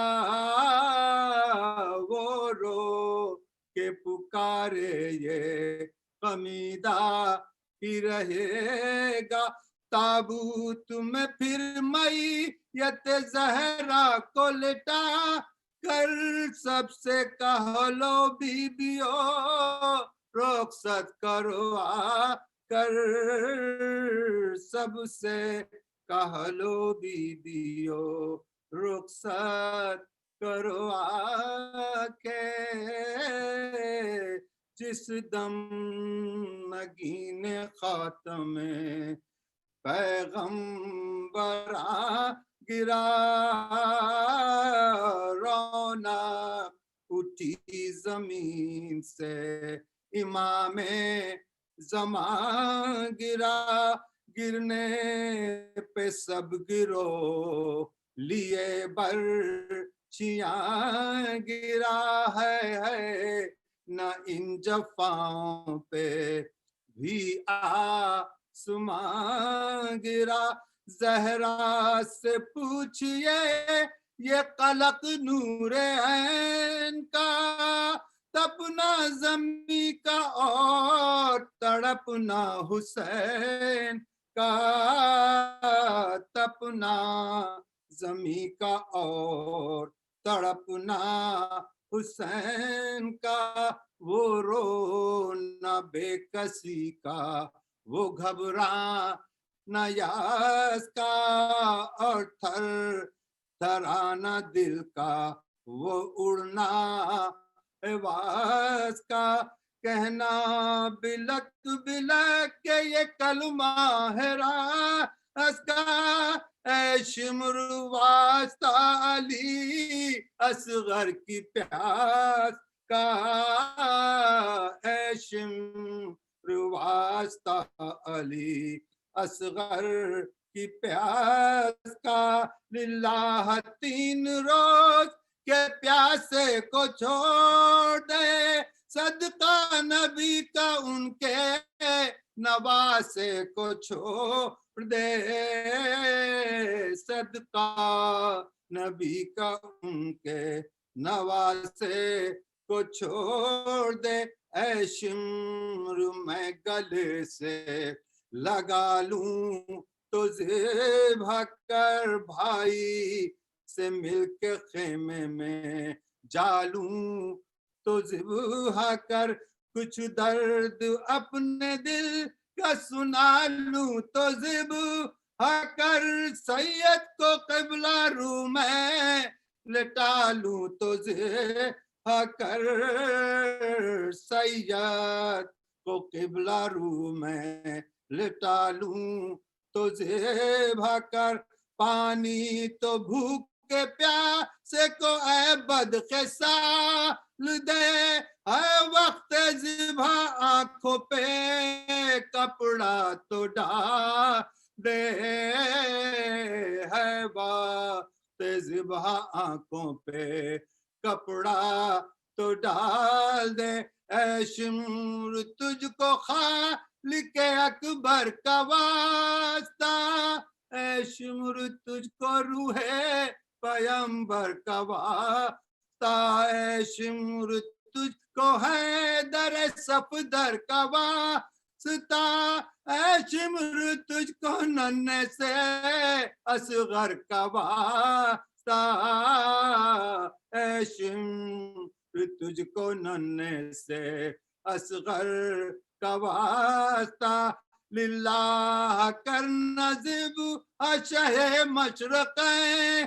وہ رو کے پکارے یہ خمیدہ ہی رہے گا تابوت میں پھر میت زہرا کو لٹا کر سب سے کہہ لو بیبیو رخصت کرو آ کر سب سے کہہ لو بیبیو رخصت کرو آ کے جس دم نگین خاتم پیغمبر گرا رونا اٹھی زمین سے امام زمان گرا گرنے پہ سب گرو لیے برچیاں گرا ہے نہ ان جفاؤں پہ بھی آسمان گرا زہرا سے پوچھئے یہ قلق نور عین کا تپنا زمیں کا اور تڑپنا حسین کا تپنا زمیں کا اور تڑپنا حسین کا وہ رونا بے کسی کا وہ گھبرانا یاس کا اور تھر تھرانا دل کا وہ اڑنا آواز کا کہنا بلک بلک کہ یہ کلمہ ہے راز کا اے شمر واسطہ علی اصغر کی پیاس کا اے شمر واسطہ علی اصغر کی پیاس کا للہ 3 روز کے پیاسے کو چھوڑ دے صدقہ نبی کا ان کے نواسے کو چھوڑ دے صدقہ نبی کا ان کے نواسے کو چھوڑ دے اے شمر میں گلے سے لگا لوں تو ذبح کر بھائی سے مل کے خیمے میں جالوں تو ذبح کر کچھ درد اپنے دل کا سنا لوں تو ذبح کر سید کو قبلہ رو میں لٹا لوں تو ذبح کر سید کو قبلہ رو میں لٹا لوں تو ذبح کر پانی تو بھوک کے پیاسے کو اے بدخصال دے اے وقت ذبح آنکھوں پہ کپڑا تو ڈال دے ہے وقت ذبح آنکھوں پہ کپڑا تو ڈال دے اے شمر تجھ کو خالق اکبر کا واسطہ اے شمر تجھ کو روح پیمبر کا واسطہ اے شمر تجھ کو حیدر صفدر کا واسطہ اے شمر تجھ کو ننھے سے اصغر کا واسطہ اے شمر تجھ کو ننھے سے اصغر کا واسطہ للہ کرنا ذبح شہ مشرقیں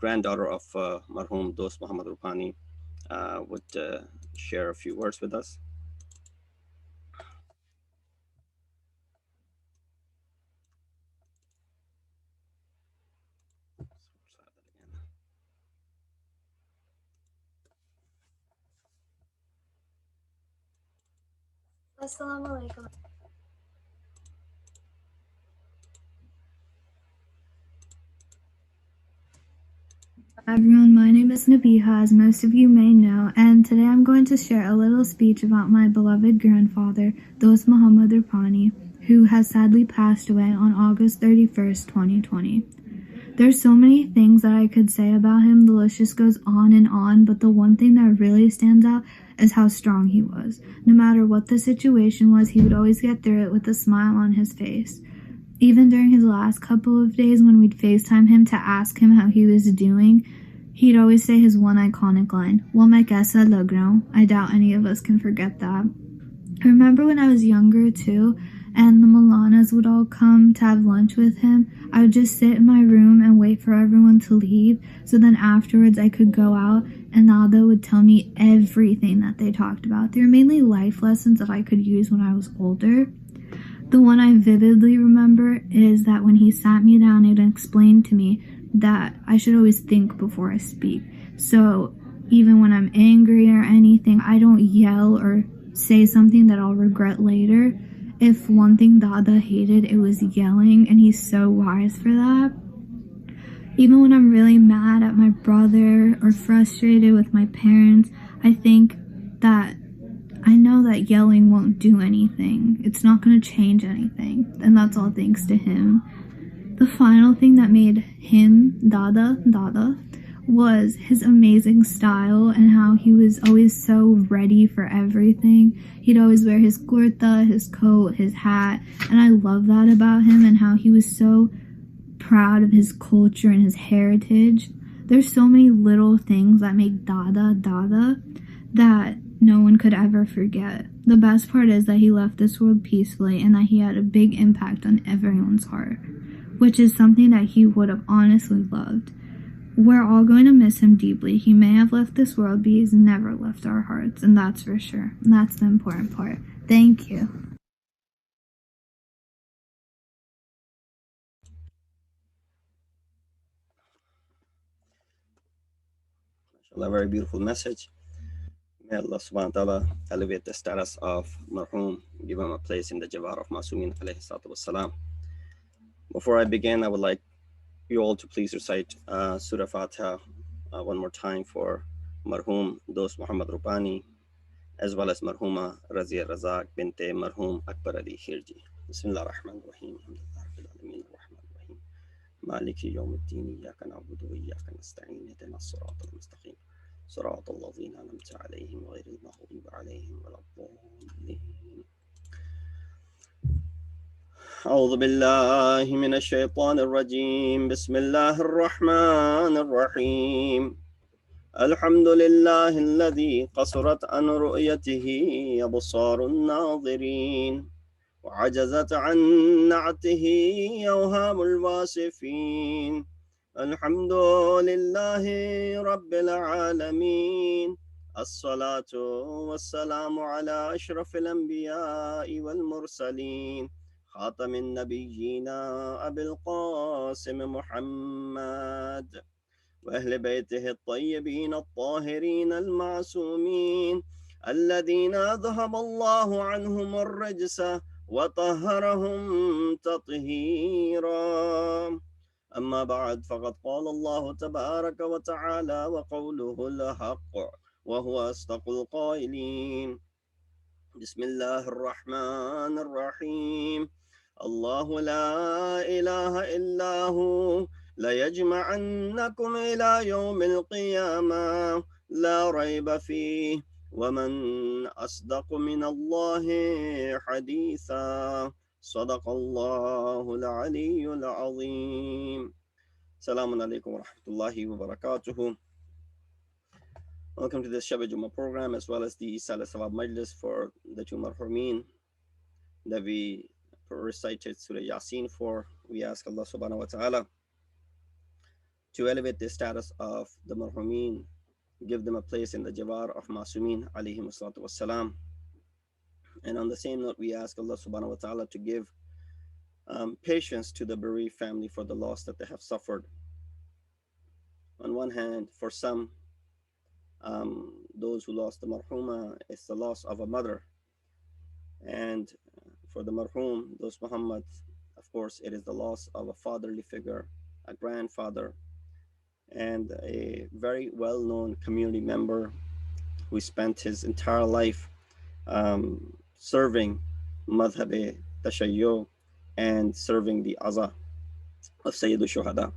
granddaughter of Marhum Dost Muhammad Rupani would share a few words with us. Assalamu alaikum. Everyone, my name is Nabiha, as most of you may know, and today I'm going to share a little speech about my beloved grandfather, Dost Muhammad Rupani, who has sadly passed away on August 31st, 2020. There's so many things that I could say about him, the list just goes on, but the one thing that really stands out is how strong he was. No matter what the situation was, he would always get through it with a smile on his face. Even during his last couple of days when we'd FaceTime him to ask him how he was doing, he'd always say his one iconic line, "Wo main kaisa lag raha hu?" I doubt any of us can forget that. I remember when I was younger too, and the Malanas would all come to have lunch with him, I would just sit in my room and wait for everyone to leave, so then afterwards I could go out and Nada would tell me everything that they talked about. They were mainly life lessons that I could use when I was older. The one I vividly remember is that when he sat me down and explained to me that I should always think before I speak. So even when I'm angry or anything, I don't yell or say something that I'll regret later. If one thing Dada hated, it was yelling, and he's so wise for that. Even when I'm really mad at my brother or frustrated with my parents, I know that yelling won't do anything. It's not going to change anything, and that's all thanks to him. The final thing that made him Dada was his amazing style and how he was always so ready for everything. He'd always wear his kurta, his coat, his hat, and I love that about him, and how he was so proud of his culture and his heritage. There's so many little things that make Dada that no one could ever forget. The best part is that he left this world peacefully and that he had a big impact on everyone's heart, which is something that he would have honestly loved. We're all going to miss him deeply. He may have left this world, but he's never left our hearts, and that's for sure. And that's the important part. Thank you. A very beautiful message. May Allah subhanahu wa ta'ala elevate the status of Marhum, give him a place in the Jawar of Masumin alayhi salatu wassalam. Before I begin, I would like you all to please recite Surah Fatiha one more time for Marhum Dost Muhammad Rupani, as well as Marhuma Razia Razak binte Marhum Akbar Ali Khirji. Bismillah ar-Rahman ar-Rahim. Maliki yawmiddin, iyyaka na'budu wa iyyaka nasta'in, ihdinas siratal mustaqim. صراط الذين أنعمت عليهم غير المغضوب عليهم ولا الضالين. أعوذ بالله من الشيطان الرجيم بسم الله الرحمن الرحيم الحمد لله الذي قصرت عن رؤيته أبصار الناظرين وعجزت عن نعته أوهام الواصفين الحمد لله رب العالمين الصلاة والسلام على أشرف الأنبياء والمرسلين خاتم النبيين أبي القاسم محمد وأهل بيته الطيبين الطاهرين المعصومين الذين أذهب الله عنهم الرجس وطهرهم تطهيرا أما بعد فقد قال الله تبارك وتعالى وقوله الحق وهو أصدق القائلين بسم الله الرحمن الرحيم الله لا إله إلا هو ليجمعنكم إلى يوم القيامة لا ريب فيه ومن أصدق من الله حديثا صدق الله العلي العظيم. Assalamu alaikum wa rahmatullahi wa barakatuhu. Welcome to this Shab-e-Jumah program, as well as the Eisal-e-Thawab Majlis for the two Marhumin that we recited Surah Yasin for. We ask Allah subhanahu wa ta'ala to elevate the status of the Marhumin, give them a place in the Jawar of Masumin alayhi wassalatu wassalam. And on the same note, we ask Allah subhanahu wa ta'ala to give patience to the bereaved family for the loss that they have suffered. On one hand, for some, those who lost the Marhuma, it's the loss of a mother. And for the Marhum, Dost Muhammad, of course, it is the loss of a fatherly figure, a grandfather, and a very well-known community member who spent his entire life serving Madhab-e-Tashayyo and serving the Aza of Sayyid al-Shuhada.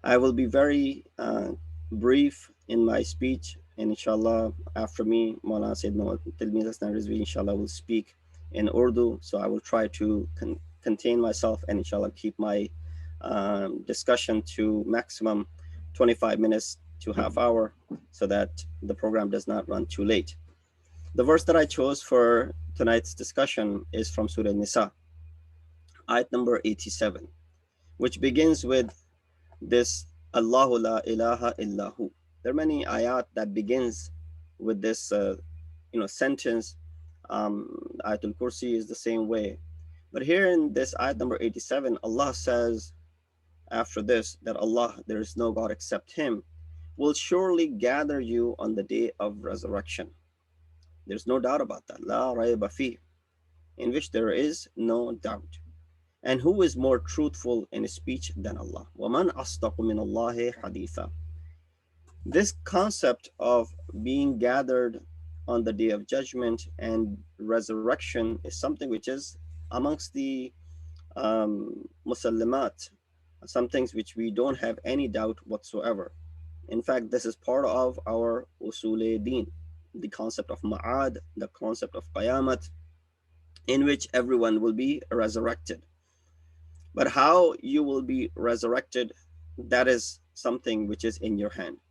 I will be very brief in my speech, and inshallah, after me, Maulana Sayyid Tilmiz Hassan Rizvi, inshallah, will speak in Urdu. So I will try to contain myself and inshallah keep my discussion to maximum 25 minutes to half hour so that the program does not run too late. The verse that I chose for tonight's discussion is from Surah Nisa, ayat number 87, which begins with this Allahu la ilaha illahu. There are many ayat that begins with this sentence. Ayatul Kursi is the same way. But here in this ayat number 87, Allah says after this that Allah, there is no God except Him, will surely gather you on the day of resurrection. There's no doubt about that. La rayba fi, in which there is no doubt. And who is more truthful in his speech than Allah? وَمَنْ أَصْدَقُ مِنَ اللَّهِ حَدِيثًا. This concept of being gathered on the day of judgment and resurrection is something which is amongst the musallimat, some things which we don't have any doubt whatsoever. In fact, this is part of our usul-e-din, the concept of ma'ad, the concept of qayamat, in which everyone will be resurrected. But how you will be resurrected, that is something which is in your hand.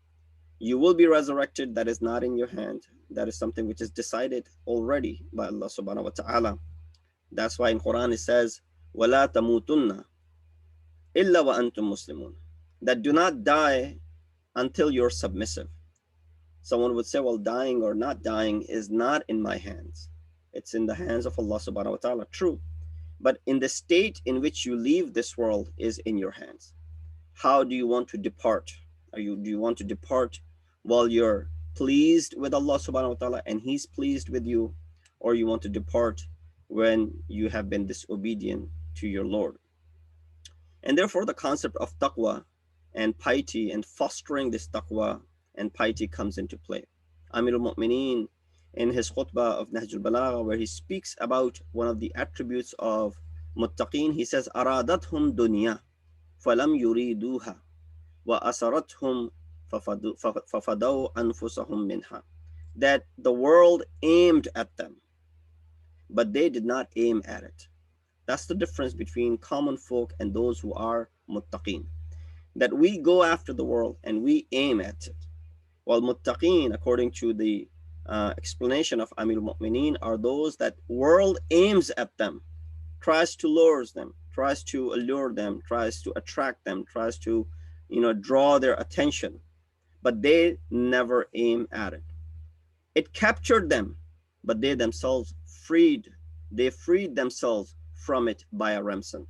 You will be resurrected, that is not in your hand. That is something which is decided already by Allah subhanahu wa ta'ala. That's why in Quran it says, وَلَا تَمُوتُنَّ إِلَّا وَأَنْتُمْ مُسْلِمُونَ, that do not die until you're submissive. Someone would say, well, dying or not dying is not in my hands. It's in the hands of Allah subhanahu wa ta'ala. True. But in the state in which you leave this world is in your hands. How do you want to depart? Do you want to depart while you're pleased with Allah subhanahu wa ta'ala and He's pleased with you, or you want to depart when you have been disobedient to your Lord? And therefore the concept of taqwa and piety and fostering this taqwa and piety comes into play. Amir al-Mu'mineen, in his khutbah of Nahj al-Balagha, where he speaks about one of the attributes of muttaqeen, he says, أَرَادَتْهُمْ دُنْيَا فَلَمْ يُرِيدُوهَا وَأَسَرَتْهُمْ فَفَدَوْا أَنفُسَهُمْ مِنْهَا. That the world aimed at them, but they did not aim at it. That's the difference between common folk and those who are muttaqeen. That we go after the world and we aim at it. While muttaqeen, according to the explanation of Amir al-Mu'mineen, are those that world aims at them, tries to lure them, tries to allure them, tries to attract them, tries to, draw their attention, but they never aim at it. It captured them, but they themselves freed themselves from it by a ransom.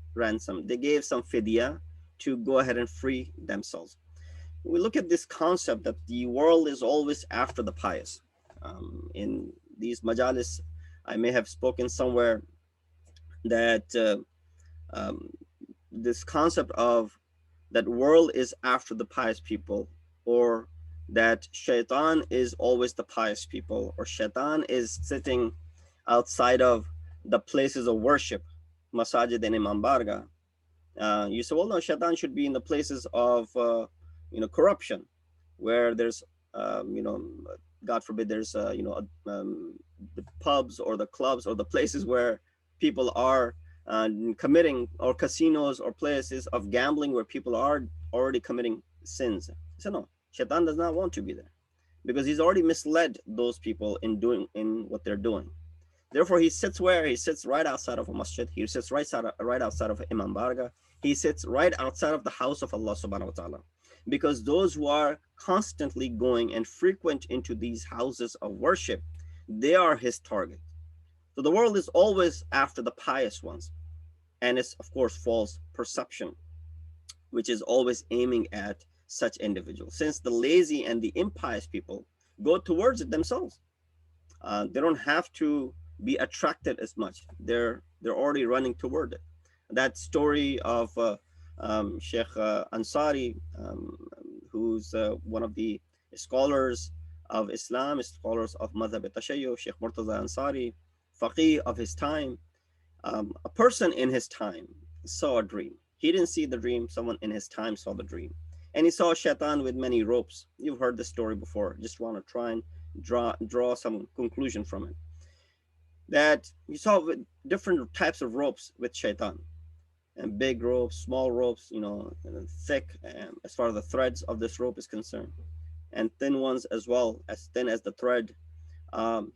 They gave some fidya to go ahead and free themselves. We look at this concept that the world is always after the pious. In these majalis, I may have spoken somewhere that this concept of that world is after the pious people, or that shaitan is always the pious people, or shaitan is sitting outside of the places of worship, masajid and imam barga. You say, well, no, shaitan should be in the places of corruption, where there's God forbid, there's the pubs or the clubs or the places where people are committing, or casinos or places of gambling where people are already committing sins. So no, shaitan does not want to be there, because he's already misled those people in what they're doing. Therefore, he sits where? He sits right outside of a masjid. He sits right outside of Imam Barga. He sits right outside of the house of Allah subhanahu wa ta'ala. Because those who are constantly going and frequent into these houses of worship, they are his target. So the world is always after the pious ones. And it's, of course, false perception, which is always aiming at such individuals. Since the lazy and the impious people go towards it themselves. They don't have to be attracted as much. They're already running toward it. That story of Sheikh Ansari, who's one of the scholars of Islam, scholars of Madhab Tashayyu, Sheikh Murtaza Ansari, faqih of his time. A person in his time saw a dream. He didn't see the dream, someone in his time saw the dream. And he saw a shaitan with many ropes. You've heard the story before. Just want to try and draw some conclusion from it. That you saw with different types of ropes with shaitan, and big ropes, small ropes, and thick, as far as the threads of this rope is concerned, and thin ones as well, as thin as the thread.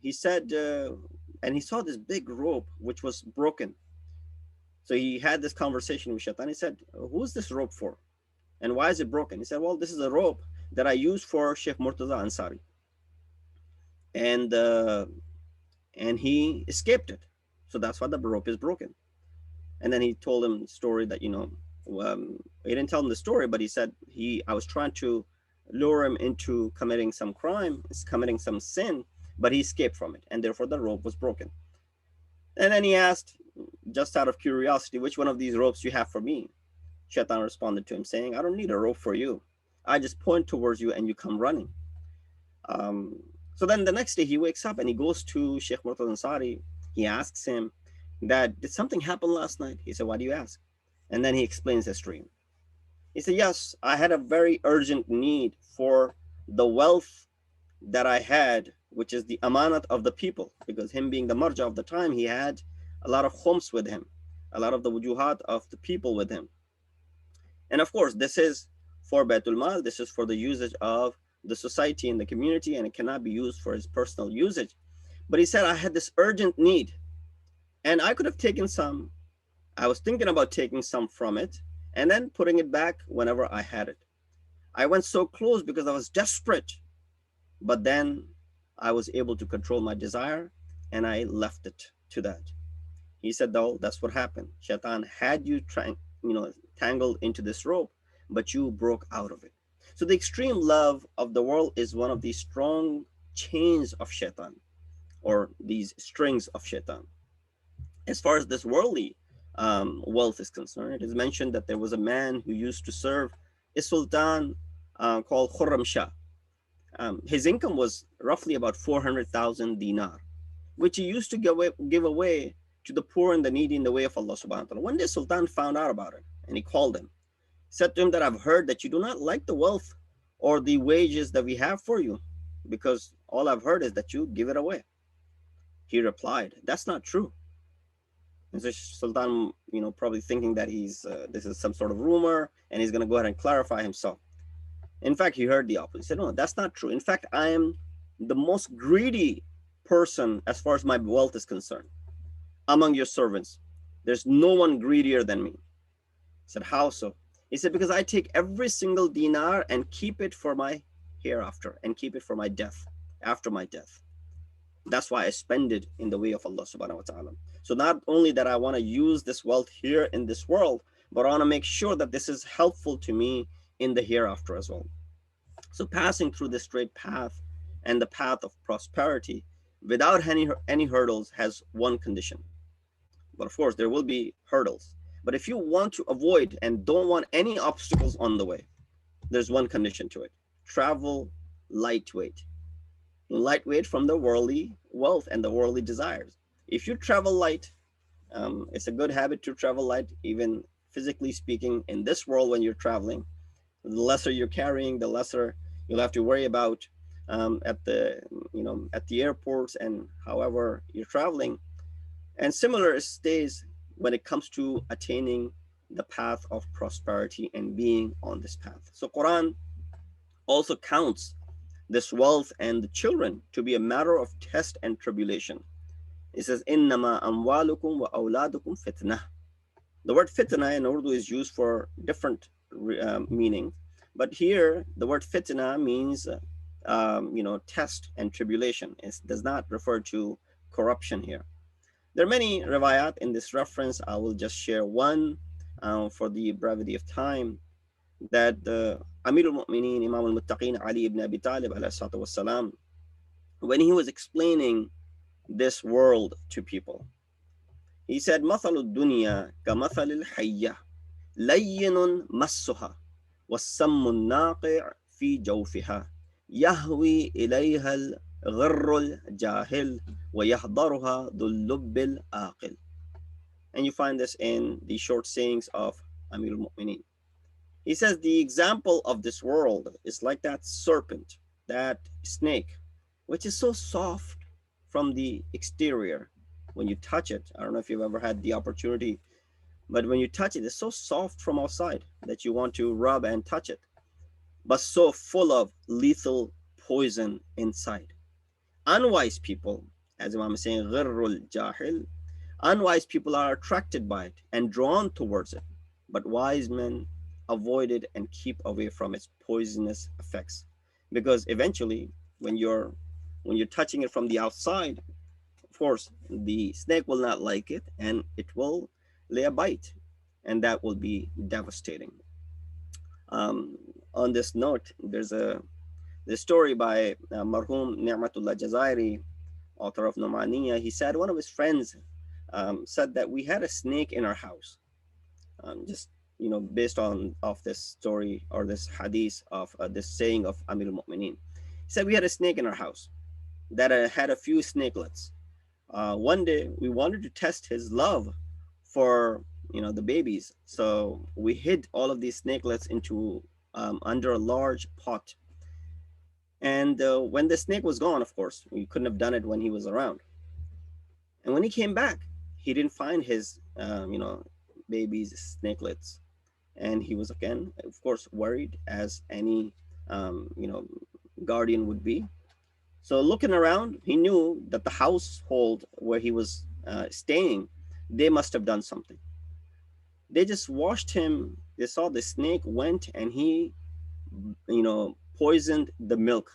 He said, and he saw this big rope which was broken. So he had this conversation with shaitan. He said, who's this rope for? And why is it broken? He said, well, this is a rope that I use for Sheikh Murtaza Ansari. And he escaped it. So that's why the rope is broken. And then he told him the story that, he didn't tell him the story, but he said I was trying to lure him into committing some crime, committing some sin, but he escaped from it. And therefore the rope was broken. And then he asked, just out of curiosity, which one of these ropes you have for me? Shaitan responded to him saying, I don't need a rope for you. I just point towards you and you come running. So then the next day he wakes up and he goes to Sheikh Murtaza Ansari. He asks him that, did something happen last night? He said, why do you ask? And then he explains his dream. He said, yes, I had a very urgent need for the wealth that I had, which is the amanat of the people, because him being the marja of the time, he had a lot of khums with him, a lot of the wujuhat of the people with him. And of course, this is for Baitul Mal, this is for the usage of the society and the community, and it cannot be used for his personal usage. But he said, I had this urgent need, and I could have taken some. I was thinking about taking some from it and then putting it back whenever I had it. I went so close because I was desperate, but then I was able to control my desire and I left it to that. He said, though, that's what happened. Shaitan had you tangled into this rope, but you broke out of it. So the extreme love of the world is one of these strong chains of shaitan, or these strings of shaitan. As far as this worldly wealth is concerned, it is mentioned that there was a man who used to serve a sultan called Khurram Shah. His income was roughly about 400,000 dinar, which he used to give away to the poor and the needy in the way of Allah subhanahu wa ta'ala. One day Sultan found out about it and he called him. Said to him that I've heard that you do not like the wealth or the wages that we have for you, because all I've heard is that you give it away. He replied, that's not true. And so Sultan, probably thinking that this is some sort of rumor, and he's going to go ahead and clarify himself. In fact, he heard the opposite. He said, no, that's not true. In fact, I am the most greedy person as far as my wealth is concerned among your servants. There's no one greedier than me. He said, how so? He said, because I take every single dinar and keep it for my hereafter, and keep it for my death, after my death. That's why I spend it in the way of Allah subhanahu wa ta'ala. So not only that I want to use this wealth here in this world, but I want to make sure that this is helpful to me in the hereafter as well. So passing through the straight path and the path of prosperity without any hurdles has one condition. But of course, there will be hurdles. But if you want to avoid and don't want any obstacles on the way, there's one condition to it. Travel lightweight. Lightweight from the worldly wealth and the worldly desires. If you travel light, it's a good habit to travel light, even physically speaking. In this world, when you're traveling, the lesser you're carrying, the lesser you'll have to worry about at the airports and however you're traveling. And similar stays when it comes to attaining the path of prosperity and being on this path. So Quran also counts this wealth and the children to be a matter of test and tribulation. It says, "Innama amwalukum wa awladukum fitnah." The word fitna in Urdu is used for different meaning, but here the word fitna means, test and tribulation. It does not refer to corruption here. There are many riwayat in this reference. I will just share one for the brevity of time, that Amir al-Mu'mineen, Imam al-Muttaqeen, Ali ibn Abi Talib, والسلام, when he was explaining this world to people, he said, مثل الدنيا كمثل الحية لين مسها والسم الناقع في جوفها يهوي إليها الغر الجاهل ويحضرها ذو اللب العاقل. And you find this in the short sayings of Amir al-Mu'mineen. He says the example of this world is like that serpent, that snake, which is so soft from the exterior. When you touch it, I don't know if you've ever had the opportunity, but when you touch it, it's so soft from outside that you want to rub and touch it, but so full of lethal poison inside. Unwise people, as Imam is saying, gharrul jahil, unwise people are attracted by it and drawn towards it, but wise men avoid it and keep away from its poisonous effects. Because eventually, when you're touching it from the outside, of course, the snake will not like it and it will lay a bite, and that will be devastating. On this note, there's a story by Marhum Ni'matullah Jazairi, author of Nomaniya. He said one of his friends said that we had a snake in our house. Just based on this story or this hadith of this saying of Amir al-Mu'mineen. He said we had a snake in our house that had a few snakelets. One day we wanted to test his love for the babies, so we hid all of these snakelets into under a large pot. And when the snake was gone, of course, we couldn't have done it when he was around. And when he came back, he didn't find his babies' snakelets. And he was again, of course, worried, as any guardian would be. So looking around, he knew that the household where he was staying, they must have done something. They just washed him. They saw the snake went and he, poisoned the milk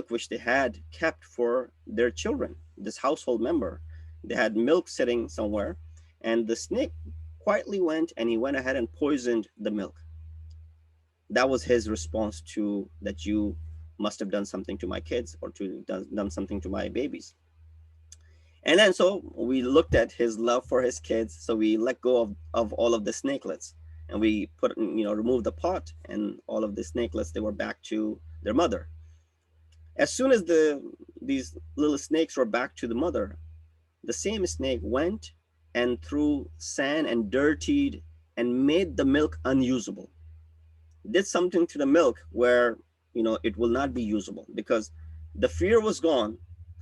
which they had kept for their children, this household member. They had milk sitting somewhere, and the snake quietly went and he went ahead and poisoned the milk. That was his response to that you must have done something to my kids or done something to my babies. And then so we looked at his love for his kids, so we let go of all of the snakelets, and we removed the pot, and all of the snakelets, they were back to their mother. As soon as these little snakes were back to the mother, the same snake went and threw sand and dirtied and made the milk unusable. Did something to the milk where it will not be usable, because the fear was gone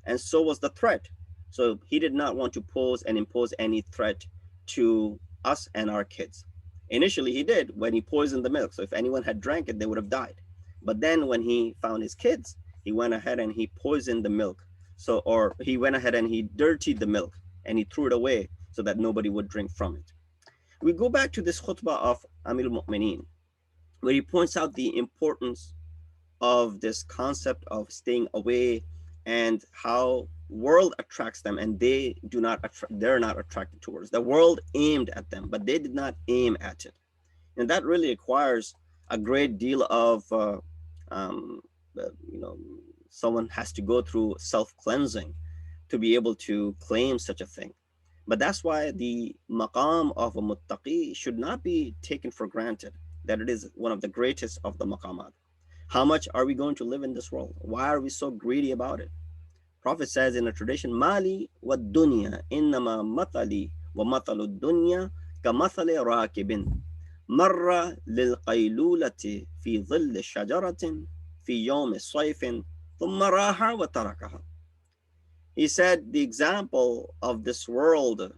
and so was the threat. So he did not want to pose and impose any threat to us and our kids. Initially, he did when he poisoned the milk. So if anyone had drank it, they would have died. But then when he found his kids, he went ahead and he poisoned the milk. So, or he went ahead and he dirtied the milk and he threw it away so that nobody would drink from it. We go back to this khutbah of Amir al-Mu'mineen, where he points out the importance of this concept of staying away and how world attracts them, and they're not attracted towards. The world aimed at them, but they did not aim at it. And that really requires a great deal of um, you know, someone has to go through self-cleansing to be able to claim such a thing. But that's why the maqam of a muttaqi should not be taken for granted, that it is one of the greatest of the maqamat. How much are we going to live in this world? Why are we so greedy about it? Prophet says in a tradition, Mali wa dunya innama matali wa matalu dunya ka matali rakibin marra lil qaylulati fi dhill shajaratin fi yawm sayfin thumma raha wa tarakaha. He said the example of this world,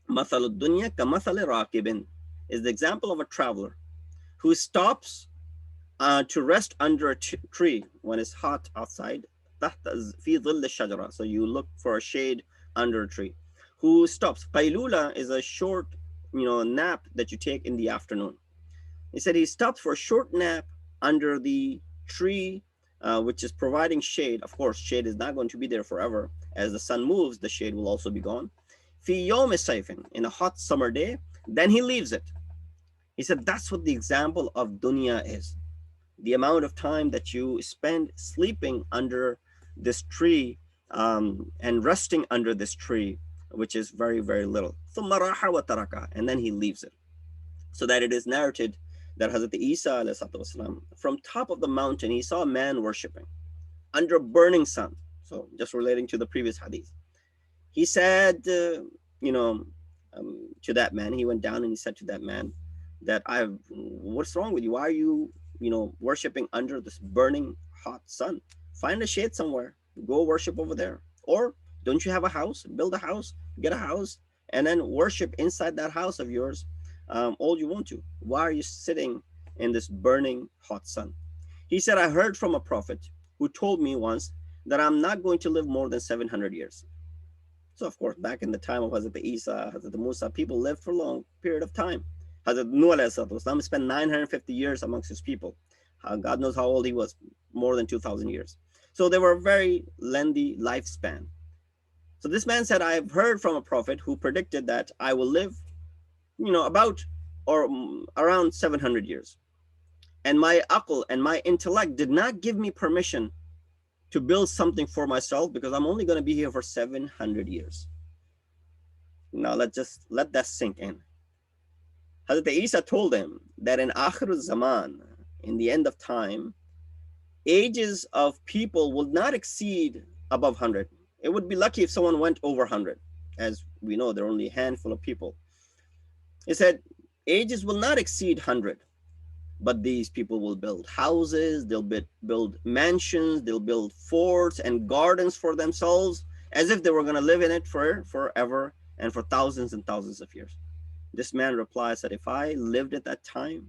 mathalu dunya ka mathali rakibin, is the example of a traveler who stops to rest under a tree when it's hot outside. So you look for a shade under a tree. Who stops? Qaylula is a short, nap that you take in the afternoon. He said he stops for a short nap under the tree, which is providing shade. Of course, shade is not going to be there forever. As the sun moves, the shade will also be gone. Fi yawm sayfin, in a hot summer day, then he leaves it. He said that's what the example of dunya is. The amount of time that you spend sleeping under this tree and resting under this tree, which is very, very little. And then he leaves it. So that it is narrated that Hazrat Eisal-e-Thawab from top of the mountain, he saw a man worshiping under a burning sun. So just relating to the previous hadith. He said, to that man, he went down and he said to that man that what's wrong with you? Why are you, worshiping under this burning hot sun? Find a shade somewhere, go worship over there. Or don't you have a house? Build a house, get a house, and then worship inside that house of yours all you want to. Why are you sitting in this burning hot sun? He said, I heard from a prophet who told me once that I'm not going to live more than 700 years. So of course, back in the time of Hazrat Isa, Hazrat Musa, people lived for a long period of time. Hazrat Nuh spent 950 years amongst his people. God knows how old he was, more than 2,000 years. So they were a very lengthy lifespan. So this man said, I've heard from a prophet who predicted that I will live, about or around 700 years. And my aql and my intellect did not give me permission to build something for myself because I'm only going to be here for 700 years. Now let's just let that sink in. Hazrat Isa told him that in Akhir Zaman, in the end of time, ages of people will not exceed above 100. It would be lucky if someone went over 100. As we know, there are only a handful of people. He said, ages will not exceed 100. But these people will build houses, they'll build mansions, they'll build forts and gardens for themselves, as if they were going to live in it forever and for thousands and thousands of years. This man replies that if I lived at that time,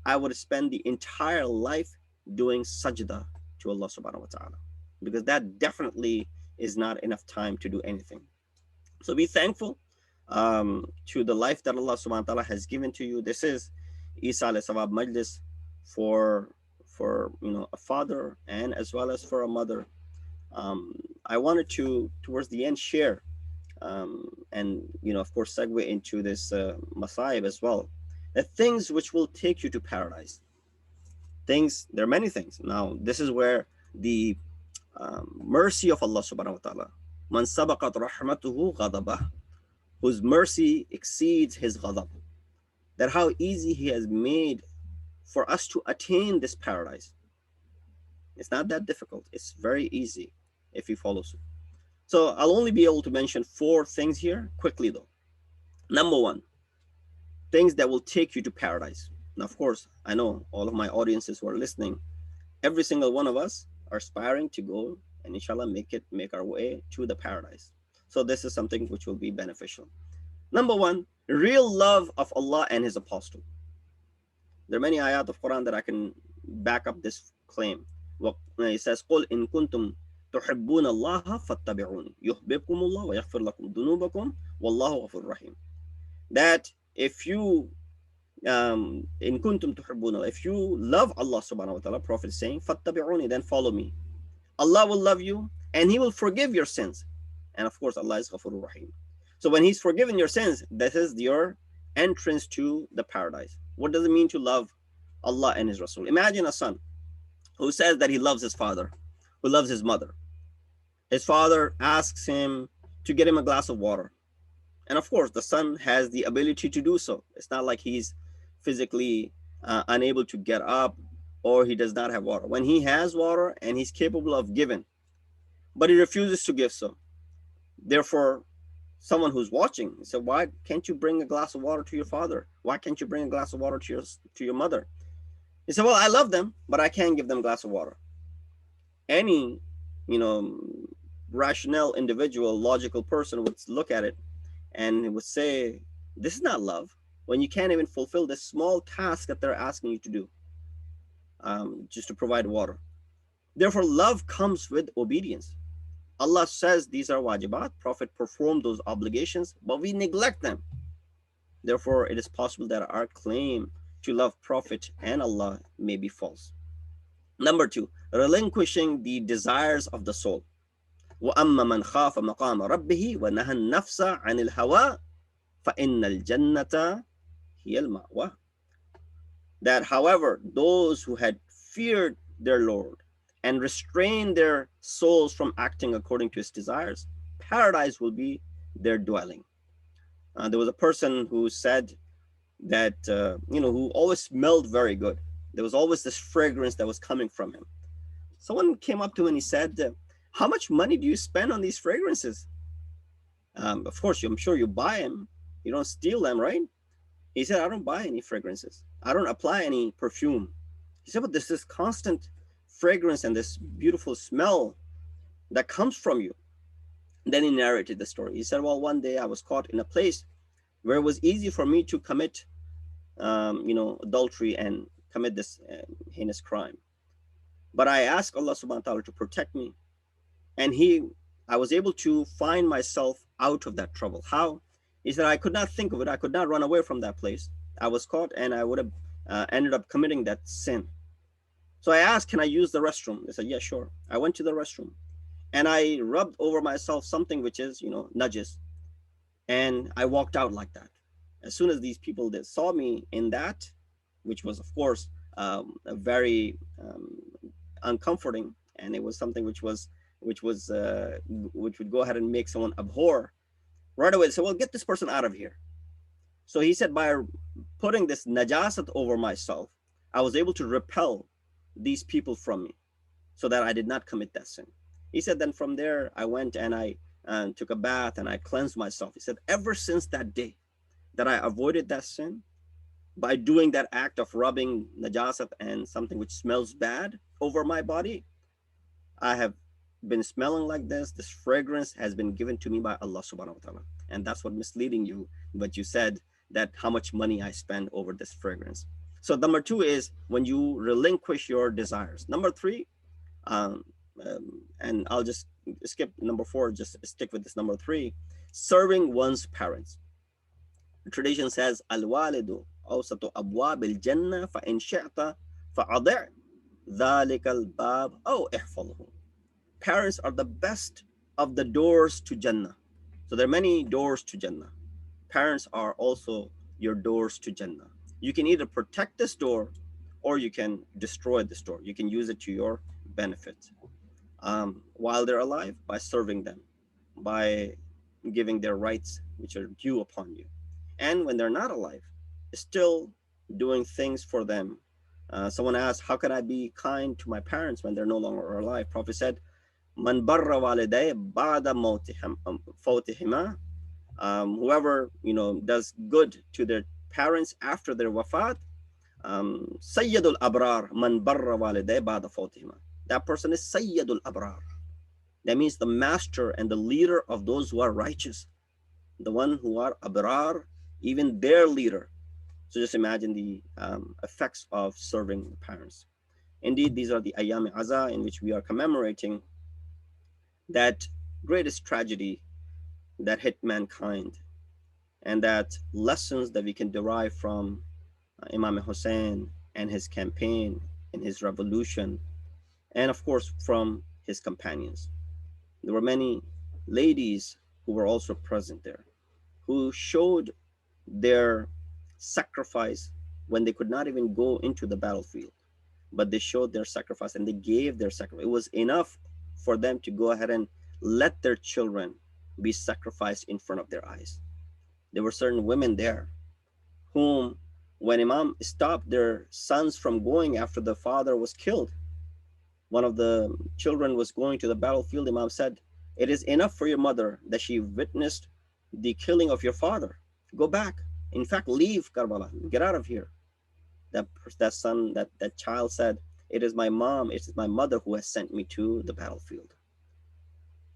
I would spend the entire life doing sajda to Allah subhanahu wa ta'ala, because that definitely is not enough time to do anything. So be thankful to the life that Allah subhanahu wa ta'ala has given to you. This is Eisal-e-Thawab Majlis for a father and as well as for a mother. I wanted to, towards the end, share and of course segue into this masaib as well, the things which will take you to paradise. There are many things. Now this is where the mercy of Allah subhanahu wa ta'ala, man sabaqat rahmatuhu ghadabah, whose mercy exceeds his ghadab, that how easy he has made for us to attain this paradise. It's not that difficult. It's very easy if you follow suit. So I'll only be able to mention 4 things here quickly though. Number 1, things that will take you to paradise. Now, of course, I know all of my audiences who are listening, every single one of us are aspiring to go and inshallah make our way to the paradise. So this is something which will be beneficial. Number one, real love of Allah and His Apostle. There are many ayat of Quran that I can back up this claim. It says, قُلْ إِن كُنْتُمْ تُحِبُّونَ اللَّهَ فَاتَّبِعُونِ يُحْبِبْكُمُ اللَّهُ وَيَغْفِرْ لَكُمْ ذُنُوبَكُمْ وَاللَّهُ غَفُورٌ رَحِيمٌ. That if you in kuntum tuhibbuna, if you love Allah subhanahu wa ta'ala, Prophet is saying, fattabi'uni, then follow me. Allah will love you and He will forgive your sins. And of course, Allah is Ghafurur Rahim. So when He's forgiven your sins, that is your entrance to the paradise. What does it mean to love Allah and His Rasul? Imagine a son who says that he loves his father, who loves his mother. His father asks him to get him a glass of water. And of course, the son has the ability to do so. It's not like he's physically unable to get up or he does not have water. When he has water and he's capable of giving, but he refuses to give so. Therefore, someone who's watching said, why can't you bring a glass of water to your father? Why can't you bring a glass of water to your mother? He said, well, I love them, but I can't give them a glass of water. Any, rational individual, logical person would look at it and would say, this is not love when you can't even fulfill this small task that they're asking you to do, just to provide water. Therefore, love comes with obedience. Allah says these are wajibat, Prophet performed those obligations, but we neglect them. Therefore, it is possible that our claim to love Prophet and Allah may be false. Number two, relinquishing the desires of the soul. وَأَمَّا مَنْ خَافَ مَقَامَ رَبِّهِ وَنَهَى النَّفْسَ عَنِ الْهَوَىٰ فَإِنَّ الْجَنَّةَ هِيَ الْمَأْوَىٰ. That, however, those who had feared their Lord and restrained their souls from acting according to His desires, paradise will be their dwelling. There was a person who said that, who always smelled very good. There was always this fragrance that was coming from him. Someone came up to him and he said, how much money do you spend on these fragrances? Of course, I'm sure you buy them. You don't steal them, right? He said, I don't buy any fragrances. I don't apply any perfume. He said, but there's this constant fragrance and this beautiful smell that comes from you. And then he narrated the story. He said, well, one day I was caught in a place where it was easy for me to commit, adultery and commit this heinous crime. But I asked Allah subhanahu wa ta'ala to protect me. And I was able to find myself out of that trouble. How? He said, I could not think of it. I could not run away from that place. I was caught and I would have ended up committing that sin. So I asked, can I use the restroom? They said, yeah, sure. I went to the restroom and I rubbed over myself something which is, najis. And I walked out like that. As soon as these people that saw me in that, which was, of course, very uncomforting, and it was something which would go ahead and make someone abhor, right away they said, well, get this person out of here. So he said, by putting this najasat over myself, I was able to repel these people from me so that I did not commit that sin. He said, then from there, I went and I took a bath and I cleansed myself. He said, ever since that day that I avoided that sin, by doing that act of rubbing najasat and something which smells bad over my body, I have been smelling like this. This fragrance has been given to me by Allah subhanahu wa ta'ala. And that's what misleading you. But you said that how much money I spend over this fragrance. So number two is when you relinquish your desires. Number three, and I'll just skip number four, just stick with this number three, serving one's parents. The tradition says, Al-walidu awsatu abwab al-jannah fa in shi'ta fa'adi' dhalika al-bab aw ihfadhu. Parents are the best of the doors to Jannah. So there are many doors to Jannah. Parents are also your doors to Jannah. You can either protect this door or you can destroy this door. You can use it to your benefit. While they're alive, by serving them, by giving their rights which are due upon you. And when they're not alive, still doing things for them. Someone asked, how can I be kind to my parents when they're no longer alive? Prophet said, Man barra waliday ba'da fawtihima. Whoever does good to their parents after their wafat, Sayyidul Abrar, man barra waliday ba'da fawtihima. That person is Sayyidul Abrar. That means the master and the leader of those who are righteous, the one who are abrar, even their leader. So just imagine the effects of serving the parents. Indeed, these are the Ayam Aza in which we are commemorating that greatest tragedy that hit mankind, and that lessons that we can derive from Imam Hussein and his campaign and his revolution, and of course from his companions. There were many ladies who were also present there, who showed their sacrifice when they could not even go into the battlefield, but they showed their sacrifice and they gave their sacrifice. It was enough for them to go ahead and let their children be sacrificed in front of their eyes. There were certain women there whom, when Imam stopped their sons from going after the father was killed, one of the children was going to the battlefield, Imam said, "It is enough for your mother that she witnessed the killing of your father. Go back. In fact, leave Karbala. Get out of here." That son, that child said, "It is my mom, it is my mother who has sent me to the battlefield."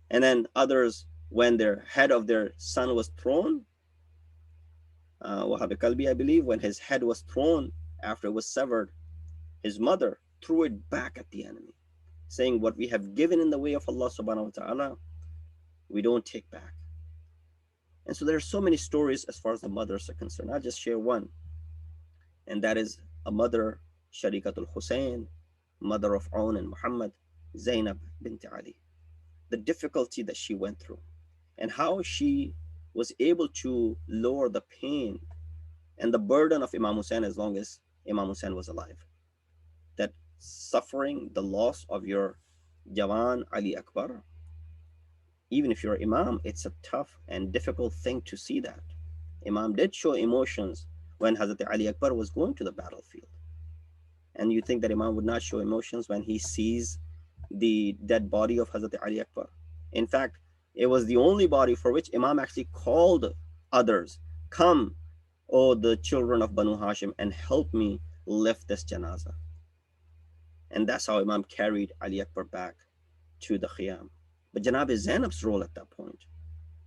And then others, when their head of their son was thrown, Wahab Kalbi, I believe, when his head was thrown after it was severed, his mother threw it back at the enemy, saying, "What we have given in the way of Allah subhanahu wa ta'ala, we don't take back." And so there are so many stories as far as the mothers are concerned. I'll just share one, and that is a mother, Sharikatul Hussein, mother of Aun and Muhammad, Zainab bint Ali. The difficulty that she went through, and how she was able to lower the pain and the burden of Imam Hussein as long as Imam Hussein was alive. That suffering, the loss of your Jawan Ali Akbar, even if you're Imam, it's a tough and difficult thing to see that. Imam did show emotions when Hazrat Ali Akbar was going to the battlefield. And you think that Imam would not show emotions when he sees the dead body of Hazrat Ali Akbar? In fact, it was the only body for which Imam actually called others, "Come, O the children of Banu Hashim, and help me lift this janazah." And that's how Imam carried Ali Akbar back to the Khiyam. But Janab Zainab's role at that point,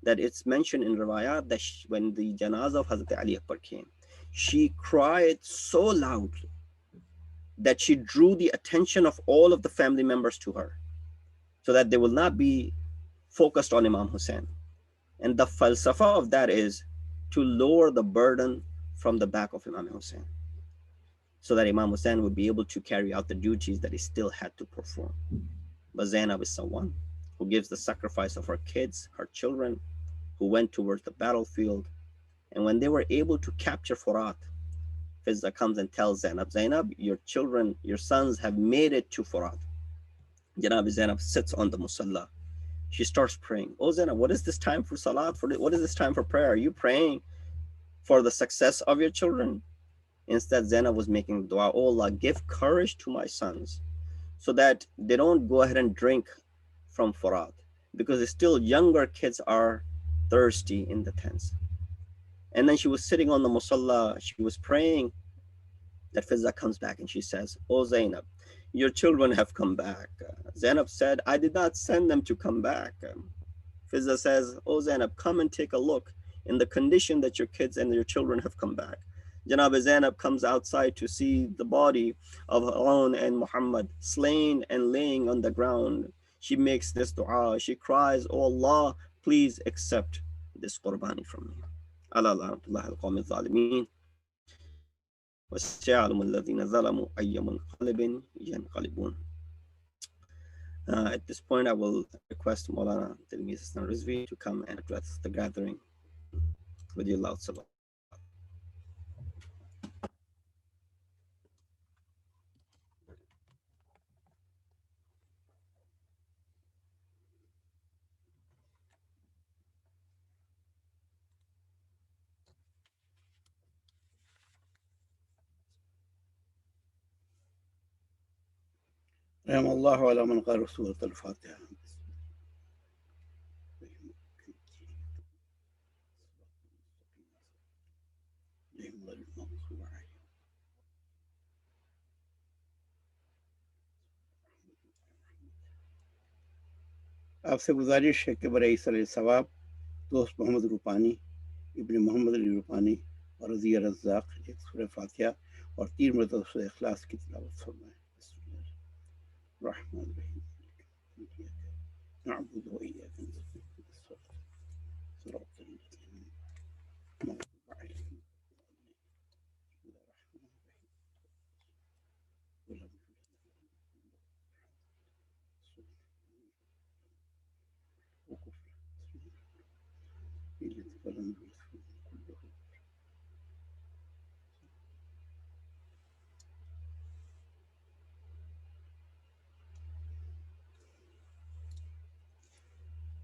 that it's mentioned in Riwayat that when the janazah of Hazrat Ali Akbar came, she cried so loudly that she drew the attention of all of the family members to her, so that they will not be focused on Imam Hussein. And the falsafa of that is to lower the burden from the back of Imam Hussein, so that Imam Hussein would be able to carry out the duties that he still had to perform. But Zainab is someone who gives the sacrifice of her kids, her children, who went towards the battlefield. And when they were able to capture Furat, Fizza comes and tells Zainab, "Zainab, your children, your sons have made it to Furat." Janab Zainab sits on the musalla. She starts praying. "Oh Zainab, what is this time for salat? What is this time for prayer? Are you praying for the success of your children?" Instead, Zainab was making dua, "Oh Allah, give courage to my sons so that they don't go ahead and drink from Furat, because the still younger kids are thirsty in the tents." And then she was sitting on the musalla, she was praying. That Fizza comes back and she says, "Oh Zainab, your children have come back." Zainab said, "I did not send them to come back." Fizza says, "Oh Zainab, come and take a look in the condition that your kids and your children have come back." Janab Zainab comes outside to see the body of Harun and Muhammad slain and laying on the ground. She makes this dua. She cries, "Oh Allah, please accept this qurbani from me." Allah la'natullah al-qawmi al-zalimin. وَسَيَعْلَمُ الَّذِينَ ظَلَمُوا أَيَّ مُنْقَلِبٍ يَنْقَلِبُونَ. At this point, I will request Maulana Tilmiz Hassan Rizvi to come and address the gathering with your loud salat. رحم الله على من قرأ سورة الفاتحة. آپ سے گزارش ہے کہ برائے ایصال-ثواب دوست محمد روپانی ابن محمد علی روپانی اور رضیہ رزاق ایک سورہ فاتحہ اور 3 مرتبہ سورہ اخلاص کی تلاوت فرمائیں۔ بسم اللہ الرحمن الرحیم نعبد و ایاک نستعین صراط الذین أنعمت عليهم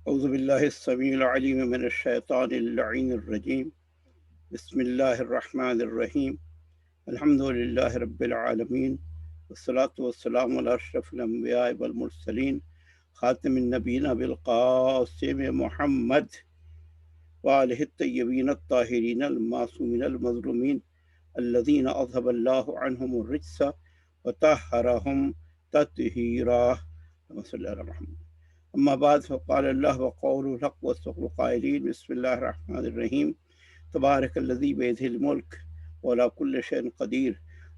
أعوذ بالله السميع العليم من الشيطان اللعين الرجيم بسم الله الرحمن الرحيم الحمد لله رب العالمين والصلاة والسلام على أشرف الأنبياء والمرسلين خاتم النبيين بالقاسم محمد وآله الطيبين الطاهرين المعصومين المظلومين الذين أذهب الله عنهم الرجس وطهرهم تطهيرا صلى الله عليه وسلم. أما بعد فقال الله وقوله الحق والصدق القائلين بسم الله الرحمن الرحيم تبارك الذي بيده الملك وعلى كل شيء قدير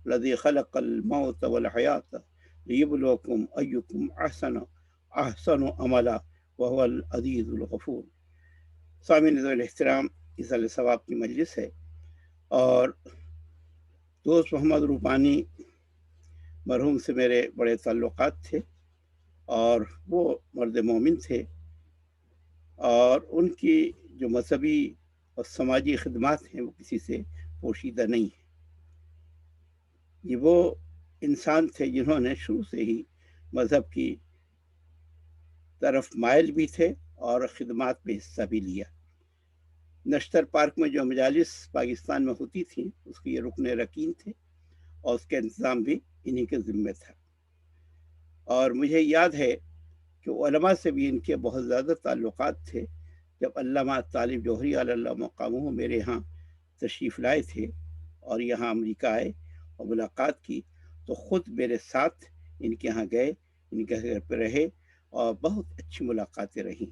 الذي خلق الموت والحياة ليبلوكم أيكم أحسن عملا وهو العزيز الغفور. سامعین احترام، ایصال-ثواب کی مجلس ہے اور دوست محمد روپانی مرحوم سے میرے بڑے تعلقات تھے اور وہ مرد مومن تھے اور ان کی جو مذہبی اور سماجی خدمات ہیں وہ کسی سے پوشیدہ نہیں ہیں۔ یہ وہ انسان تھے جنہوں نے شروع سے ہی مذہب کی طرف مائل بھی تھے اور خدمات میں حصہ بھی لیا۔ نشتر پارک میں جو مجالس پاکستان میں ہوتی تھیں اس کے یہ رکن رکین تھے اور اس کا انتظام بھی انہی کے ذمہ تھا۔ اور مجھے یاد ہے کہ علماء سے بھی ان کے بہت زیادہ تعلقات تھے۔ جب علامہ طالب جوہری علی اللہ مقامہ میرے ہاں تشریف لائے تھے اور یہاں امریکہ آئے اور ملاقات کی تو خود میرے ساتھ ان کے ہاں گئے، ان کے گھر پہ رہے اور بہت اچھی ملاقاتیں رہیں۔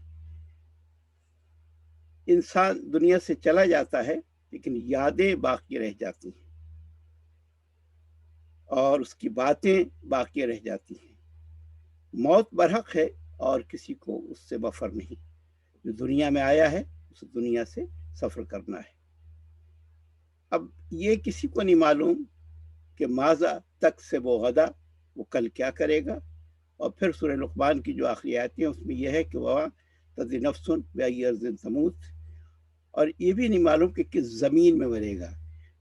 انسان دنیا سے چلا جاتا ہے لیکن یادیں باقی رہ جاتی ہیں اور اس کی باتیں باقی رہ جاتی ہیں۔ موت برحق ہے اور کسی کو اس سے مفر نہیں۔ جو دنیا میں آیا ہے اس دنیا سے سفر کرنا ہے۔ اب یہ کسی کو نہیں معلوم کہ ماذا تک سے وہ غدا، وہ کل کیا کرے گا۔ اور پھر سورہ لقمان کی جو آخری آیتیں ہیں اس میں یہ ہے کہ وہ تذی نفس بأی ارض تموت، اور یہ بھی نہیں معلوم کہ کس زمین میں مرے گا۔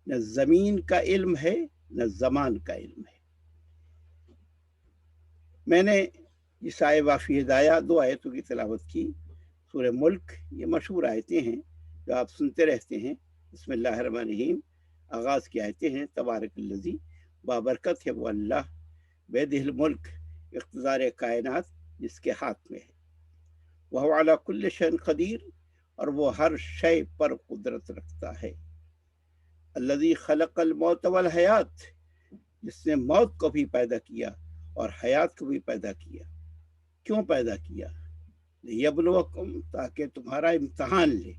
نہ زمین کا علم ہے نہ زمان کا علم ہے۔ میں نے اس آئے وافی ہدایہ 2 آیتوں کی تلاوت کی۔ سورہ ملک یہ مشہور آیتیں ہیں جو آپ سنتے رہتے ہیں۔ بسم اللہ الرحمن الرحیم آغاز کی آیتیں ہیں۔ تبارک الذی، بابرکت ہے وہ اللہ، بیدہ الملک، اقتدار کائنات جس کے ہاتھ میں ہے، وہ علی کل شیء قدیر، اور وہ ہر شے پر قدرت رکھتا ہے۔ الذی خلق الموت والحیات، جس نے موت کو بھی پیدا کیا اور حیات کو بھی پیدا کیا۔ کیوں پیدا کیا؟ لیبلوکم، تاکہ تمہارا امتحان لے۔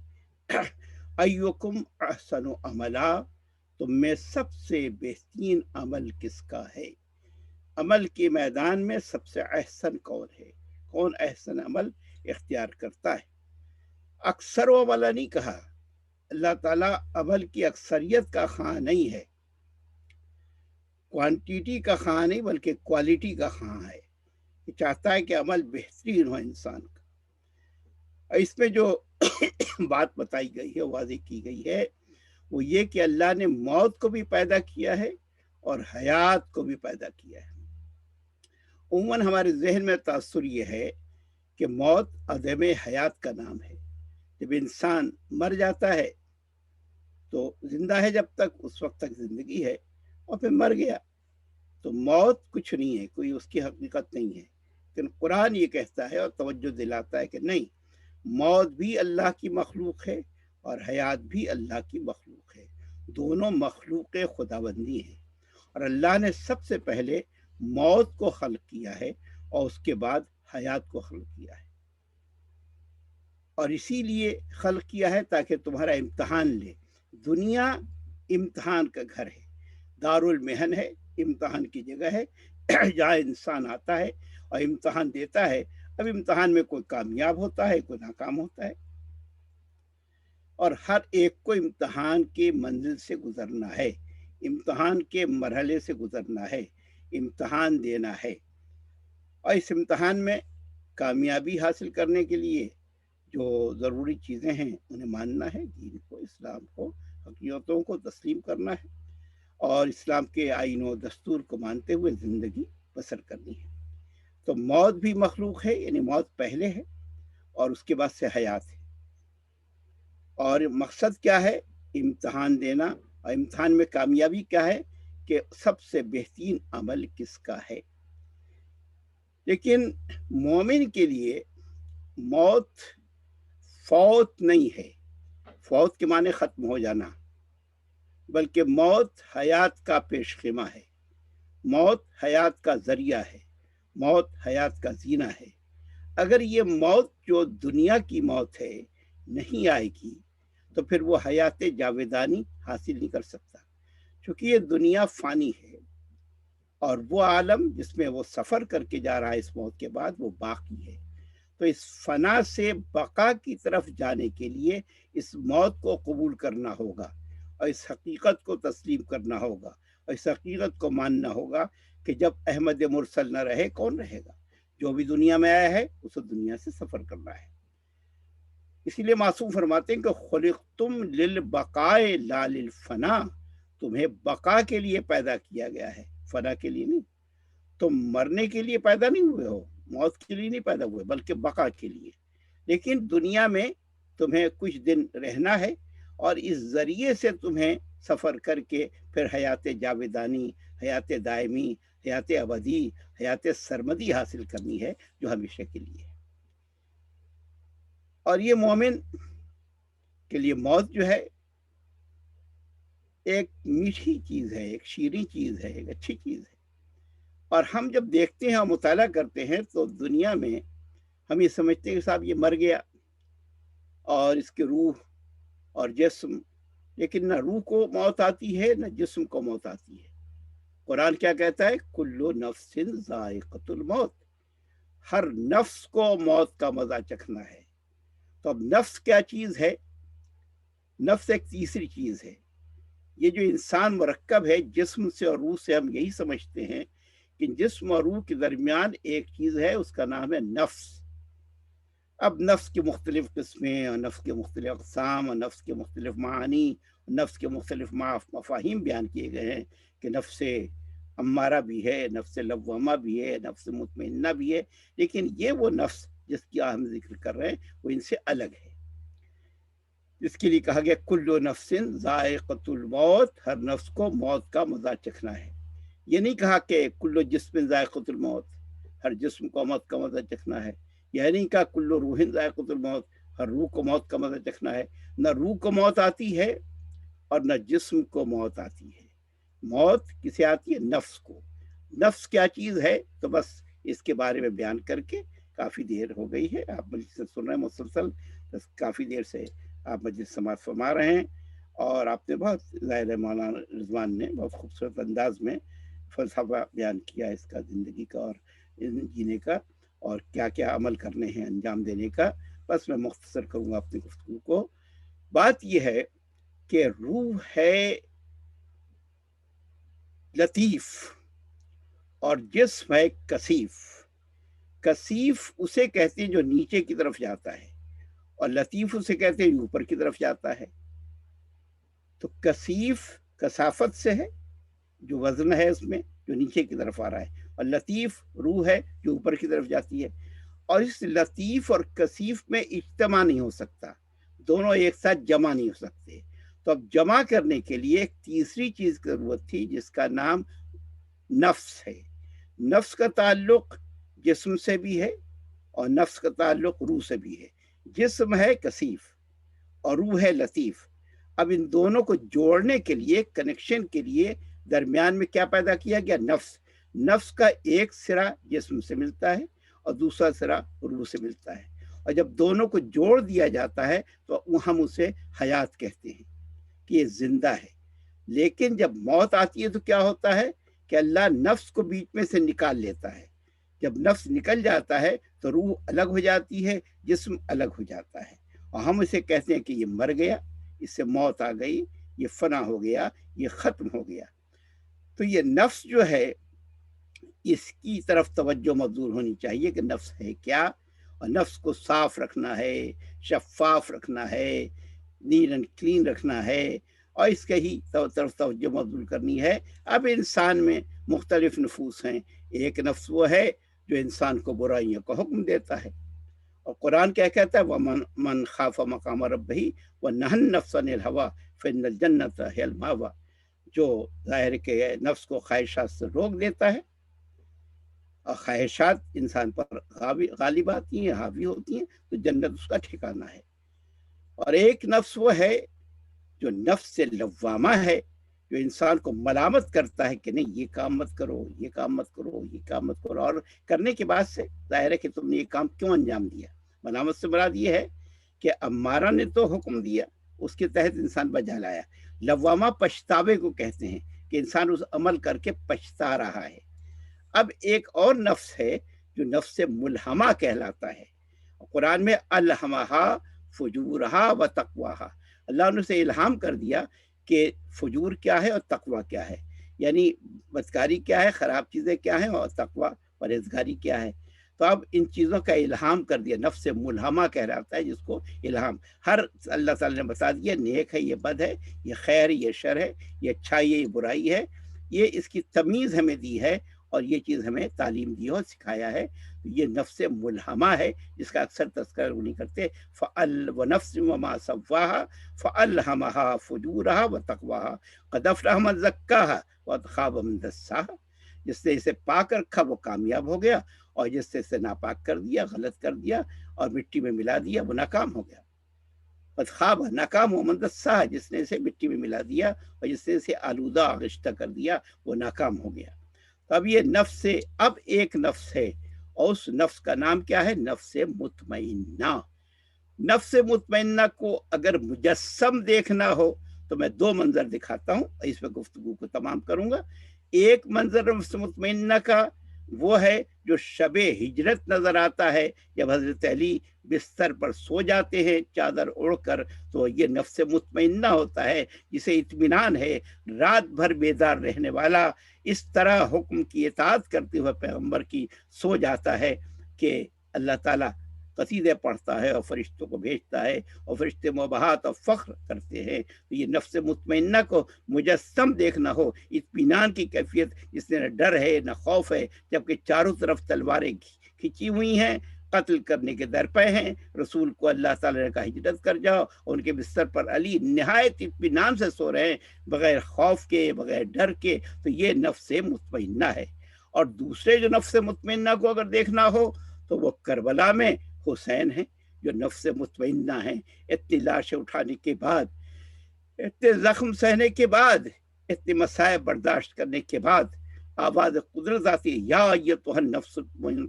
ایکم احسن عملا، تم میں سب سے بہترین عمل کس کا ہے؟ عمل کے میدان میں سب سے احسن کون ہے؟ کون احسن عمل اختیار کرتا ہے؟ اکثر و عملہ نہیں کہا۔ اللہ تعالیٰ عمل کی اکثریت کا خواہاں نہیں ہے، کوانٹیٹی کا خواہاں نہیں بلکہ کوالٹی کا خواہاں ہے۔ یہ چاہتا ہے کہ عمل بہترین ہو انسان کا۔ اس میں جو بات بتائی گئی ہے، واضح کی گئی ہے، وہ یہ کہ اللہ نے موت کو بھی پیدا کیا ہے اور حیات کو بھی پیدا کیا ہے۔ عموماً ہمارے ذہن میں تاثر یہ ہے کہ موت عدم حیات کا نام ہے۔ جب انسان مر جاتا ہے تو زندہ ہے جب تک، اس وقت تک زندگی ہے، اور پھر مر گیا تو موت کچھ نہیں ہے، کوئی اس کی حقیقت نہیں ہے۔ لیکن قرآن یہ کہتا ہے اور توجہ دلاتا ہے کہ نہیں، موت بھی اللہ کی مخلوق ہے اور حیات بھی اللہ کی مخلوق ہے۔ دونوں مخلوق خداوندی ہیں، اور اللہ نے سب سے پہلے موت کو خلق کیا ہے اور اس کے بعد حیات کو خلق کیا ہے۔ اور اسی لیے خلق کیا ہے تاکہ تمہارا امتحان لے. دنیا امتحان کا گھر ہے، دارالمحن ہے، امتحان کی جگہ ہے جہاں انسان آتا ہے اور امتحان دیتا ہے. اب امتحان میں کوئی کامیاب ہوتا ہے، کوئی ناکام ہوتا ہے، اور ہر ایک کو امتحان کی منزل سے گزرنا ہے، امتحان کے مرحلے سے گزرنا ہے، امتحان دینا ہے. اور اس امتحان میں کامیابی حاصل کرنے کے لیے جو ضروری چیزیں ہیں انہیں ماننا ہے، دین کو، اسلام کو، حقیقتوں کو تسلیم کرنا ہے، اور اسلام کے آئین و دستور کو مانتے ہوئے زندگی بسر کرنی ہے. تو موت بھی مخلوق ہے، یعنی موت پہلے ہے اور اس کے بعد سے حیات ہے. اور مقصد کیا ہے؟ امتحان دینا. اور امتحان میں کامیابی کیا ہے کہ سب سے بہترین عمل کس کا ہے. لیکن مومن کے لیے موت فوت نہیں ہے. فوت کے معنی ختم ہو جانا، بلکہ موت حیات کا پیش خیمہ ہے، موت حیات کا ذریعہ ہے، موت حیات کا زینہ ہے. اگر یہ موت جو دنیا کی موت ہے نہیں آئے گی تو پھر وہ حیات جاویدانی حاصل نہیں کر سکتا، چونکہ یہ دنیا فانی ہے اور وہ عالم جس میں وہ سفر کر کے جا رہا ہے اس موت کے بعد وہ باقی ہے. تو اس فنا سے بقا کی طرف جانے کے لیے اس موت کو قبول کرنا ہوگا اور اس حقیقت کو تسلیم کرنا ہوگا اور اس حقیقت کو ماننا ہوگا کہ جب احمد مرسل نہ رہے کون رہے گا؟ جو بھی دنیا میں آیا ہے اسے دنیا سے سفر کرنا ہے. اسی لیے معصوم فرماتے ہیں کہ خلقتم للبقاء لا للفنا، تمہیں بقا کے لیے پیدا کیا گیا ہے، فنا کے لیے نہیں. تم مرنے کے لیے پیدا نہیں ہوئے ہو، موت کے لیے نہیں پیدا ہوئے، بلکہ بقا کے لیے. لیکن دنیا میں تمہیں کچھ دن رہنا ہے اور اس ذریعے سے تمہیں سفر کر کے پھر حیات جاویدانی، حیات دائمی، حیات ابدی، حیات سرمدی حاصل کرنی ہے جو ہمیشہ کے لیے ہے. اور یہ مومن کے لیے موت جو ہے ایک میٹھی چیز ہے، ایک شیریں چیز ہے، ایک اچھی چیز ہے. اور ہم جب دیکھتے ہیں اور مطالعہ کرتے ہیں تو دنیا میں ہم یہ سمجھتے ہیں کہ صاحب یہ مر گیا اور اس کی روح اور جسم، لیکن نہ روح کو موت آتی ہے نہ جسم کو موت آتی ہے. قرآن کیا کہتا ہے؟ کل نفس ذائقۃ الموت، ہر نفس کو موت کا مزہ چکھنا ہے. تو اب نفس کیا چیز ہے؟ نفس ایک تیسری چیز ہے. یہ جو انسان مرکب ہے جسم سے اور روح سے، ہم یہی سمجھتے ہیں کہ جسم اور روح کے درمیان ایک چیز ہے، اس کا نام ہے نفس. اب نفس کی مختلف قسمیں اور نفس کے مختلف اقسام اور نفس کے مختلف معانی، نفس کے مختلف مفاہیم بیان کیے گئے ہیں کہ نفس امارہ بھی ہے، نفس لوامہ بھی ہے، نفس مطمئنہ بھی ہے. لیکن یہ وہ نفس جس کی ہم ذکر کر رہے ہیں وہ ان سے الگ ہے. اس کے لیے کہا گیا کل نفس ذائقۃ الموت، ہر نفس کو موت کا مزہ چکھنا ہے. یہ نہیں کہا کہ کل جسم ذائقۃ الموت، ہر جسم کو موت کا مزہ چکھنا ہے. یہ نہیں کہا کل روح ذائقۃ الموت، ہر روح کو موت کا مزہ چکھنا ہے. نہ روح کو موت آتی ہے اور نہ جسم کو موت آتی ہے. موت کسے آتی ہے؟ نفس کو. نفس کیا چیز ہے؟ تو بس اس کے بارے میں بیان کر کے کافی دیر ہو گئی ہے، آپ مجلس سے سن رہے ہیں مسلسل، بس کافی دیر سے آپ مجلس سماعت فرما رہے ہیں. اور آپ نے بہت ظاہر مولانا رضوان نے بہت خوبصورت انداز میں فلسفہ بیان کیا اس کا، زندگی کا اور جینے کا، اور کیا کیا عمل کرنے ہیں انجام دینے کا. بس میں مختصر کروں گا اپنی گفتگو کو. بات یہ ہے کہ روح ہے لطیف اور جسم ہے کثیف. کثیف اسے کہتے ہیں جو نیچے کی طرف جاتا ہے، اور لطیف اسے کہتے ہیں جو اوپر کی طرف جاتا ہے. تو کثیف کثافت سے ہے، جو وزن ہے اس میں جو نیچے کی طرف آ رہا ہے، اور لطیف روح ہے جو اوپر کی طرف جاتی ہے. اور اس لطیف اور کثیف میں اجتماع نہیں ہو سکتا، دونوں ایک ساتھ جمع نہیں ہو سکتے. تو اب جمع کرنے کے لیے ایک تیسری چیز کی ضرورت تھی جس کا نام نفس ہے. نفس کا تعلق جسم سے بھی ہے اور نفس کا تعلق روح سے بھی ہے. جسم ہے کثیف اور روح ہے لطیف. اب ان دونوں کو جوڑنے کے لیے، کنیکشن کے لیے درمیان میں کیا پیدا کیا گیا؟ نفس. نفس کا ایک سرا جسم سے ملتا ہے اور دوسرا سرا روح سے ملتا ہے. اور جب دونوں کو جوڑ دیا جاتا ہے تو ہم اسے حیات کہتے ہیں کہ یہ زندہ ہے. لیکن جب موت آتی ہے تو کیا ہوتا ہے کہ اللہ نفس کو بیچ میں سے نکال لیتا ہے. جب نفس نکل جاتا ہے تو روح الگ ہو جاتی ہے، جسم الگ ہو جاتا ہے، اور ہم اسے کہتے ہیں کہ یہ مر گیا، اس سے موت آ گئی، یہ فنا ہو گیا، یہ ختم ہو گیا. تو یہ نفس جو ہے اس کی طرف توجہ مبذول ہونی چاہیے کہ نفس ہے کیا، اور نفس کو صاف رکھنا ہے، شفاف رکھنا ہے، نیٹ اینڈ کلین رکھنا ہے، اور اس کے ہی طرف توجہ مبذول کرنی ہے. اب انسان میں مختلف نفوس ہیں. ایک نفس وہ ہے جو انسان کو برائیوں کا حکم دیتا ہے، اور قرآن کیا کہتا ہے وَمَنْ خَافَ مَقَامَ رَبِّهِ وَنَهَى النَّفْسَ عَنِ الْهَوَىٰ فَإِنَّ الْجَنَّةَ هِيَ الْمَأْوَىٰ. جو ظاہر کے نفس کو خواہشات سے روک دیتا ہے، اور خواہشات انسان پر غالب آتی ہیں، حاوی ہوتی ہیں، تو جنت اس کا ٹھکانہ ہے. اور ایک نفس وہ ہے جو نفس لوامہ ہے، جو انسان کو ملامت کرتا ہے کہ نہیں یہ کام مت کرو، یہ کام مت کرو، یہ کام مت کرو، اور کرنے کے بعد سے ظاہر ہے کہ تم نے یہ کام کیوں انجام دیا. ملامت سے مراد یہ ہے کہ امارہ نے تو حکم دیا، اس کے تحت انسان بجا لایا. لوامہ پچھتاوے کو کہتے ہیں کہ انسان اس عمل کر کے پچھتا رہا ہے. اب ایک اور نفس ہے جو نفس ملہمہ کہلاتا ہے. قرآن میں الہمہا فجورہا و تقواہا، اللہ نے اسے الہام کر دیا کہ فجور کیا ہے اور تقوی کیا ہے، یعنی بدکاری کیا ہے، خراب چیزیں کیا ہیں، اور تقوی پرہیزگاری کیا ہے. تو اب ان چیزوں کا الہام کر دیا. نفس ملہمہ کہلاتا ہے جس کو الہام. ہر اللہ تعالیٰ نے بتا دیا نیک ہے، یہ بد ہے، یہ خیر ہے، یہ شر ہے، یہ اچھائی ہے، یہ برائی ہے. یہ اس کی تمیز ہمیں دی ہے، اور یہ چیز ہمیں تعلیم دی اور سکھایا ہے. یہ نفس ملہمہ ہے جس کا اکثر تذکرہ نہیں کرتے. وَنَفْسٍ وَمَا سَوَّاهَا فَأَلْهَمَهَا فُجُورَهَا وَتَقْوَاهَا قَدْ أَفْلَحَ مَن زَكَّاهَا وَقَدْ خَابَ مَن دَسَّاهَا. جس نے اسے پاک رکھا وہ کامیاب ہو گیا، اور جس نے اسے ناپاک کر دیا، غلط کر دیا اور مٹی میں ملا دیا، وہ ناکام ہو گیا. قد خاب، ناکام ہو، من دسّاها، جس نے اسے مٹی میں ملا دیا اور جس نے اسے آلودہ آغشتہ کر دیا، وہ ناکام ہو گیا. تو اب یہ نفس سے اب ایک نفس ہے، اور اس نفس کا نام کیا ہے؟ نفس مطمئنہ. نفس مطمئنہ کو اگر مجسم دیکھنا ہو تو میں دو منظر دکھاتا ہوں، اس پہ گفتگو کو تمام کروں گا. ایک منظر نفس مطمئنہ کا وہ ہے جو شب ہجرت نظر آتا ہے، جب حضرت علی بستر پر سو جاتے ہیں چادر اوڑھ کر، تو یہ نفس مطمئنہ ہوتا ہے جسے اطمینان ہے. رات بھر بیدار رہنے والا اس طرح حکم کی اطاعت کرتے ہوئے پیغمبر کی سو جاتا ہے کہ اللہ تعالیٰ قصیدے پڑھتا ہے اور فرشتوں کو بھیجتا ہے، اور فرشتے مباحات اور فخر کرتے ہیں. تو یہ نفس مطمئنہ کو مجسم دیکھنا ہو، اطمینان کی کیفیت جس میں نہ ڈر ہے نہ خوف ہے، جبکہ چاروں طرف تلواریں کھینچی ہوئی ہیں، قتل کرنے کے در پہ ہیں. رسول کو اللہ تعالیٰ نے کہا ہجرت کر جاؤ، اور ان کے بستر پر علی نہایت اطمینان سے سو رہے ہیں، بغیر خوف کے، بغیر ڈر کے. تو یہ نفس مطمئنہ ہے. اور دوسرے جو نفس مطمئنہ کو اگر دیکھنا ہو تو وہ کربلا میں حسین ہیں، جو نفس مطمئنہ ہیں. اتنی لاشیں اٹھانے کے بعد، اتنے زخم سہنے کے بعد، اتنے مسائب برداشت کرنے کے بعد آواز قدرت آتی ہے، یا ایتھا النفس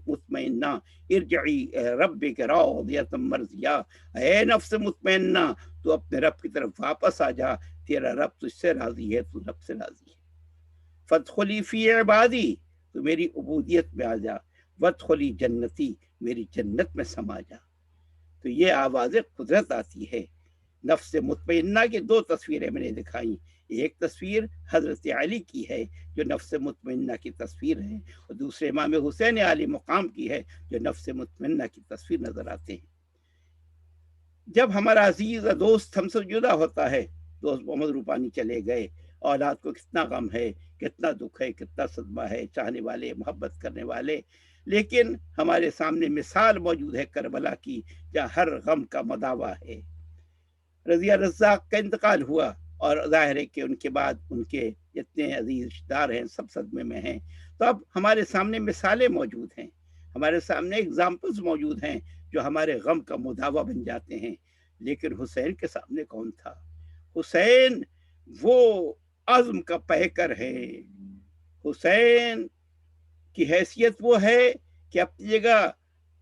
مطمئنہ ارجعی ربک راضیۃ مرضیہ. اے نفس مطمئنہ، تو اپنے رب کی طرف واپس آ جا، تیرا رب تجھ سے راضی ہے، تو رب سے راضی ہے. فادخلی فی عبادی، تو میری عبودیت میں آ جا. وادخلی جنتی، میری جنت میں سما جا. تو یہ آواز قدرت آتی ہے. نفس مطمئنہ کی دو تصویریں میں نے دکھائیں. ایک تصویر حضرت علی کی ہے جو نفس مطمئنہ کی تصویر ہے، اور دوسرے امام حسین علی مقام کی ہے جو نفس مطمئنہ کی تصویر نظر آتے ہیں. جب ہمارا عزیز دوست ہم سے جدا ہوتا ہے، دوست محمد روپانی چلے گئے، اولاد کو کتنا غم ہے، کتنا دکھ ہے، کتنا صدمہ ہے، چاہنے والے، محبت کرنے والے. لیکن ہمارے سامنے مثال موجود ہے کربلا کی، جہاں ہر غم کا مداوع ہے. رضیہ رزاق کا انتقال ہوا، اور ظاہر ہے کہ ان کے بعد ان کے جتنے عزیز رشتہ دار ہیں سب صدمے میں ہیں. تو اب ہمارے سامنے مثالیں موجود ہیں، ہمارے سامنے اگزامپلز موجود ہیں جو ہمارے غم کا مداوع بن جاتے ہیں. لیکن حسین کے سامنے کون تھا؟ حسین وہ عزم کا پیکر ہے. حسین کی حیثیت وہ ہے کہ اپنی جگہ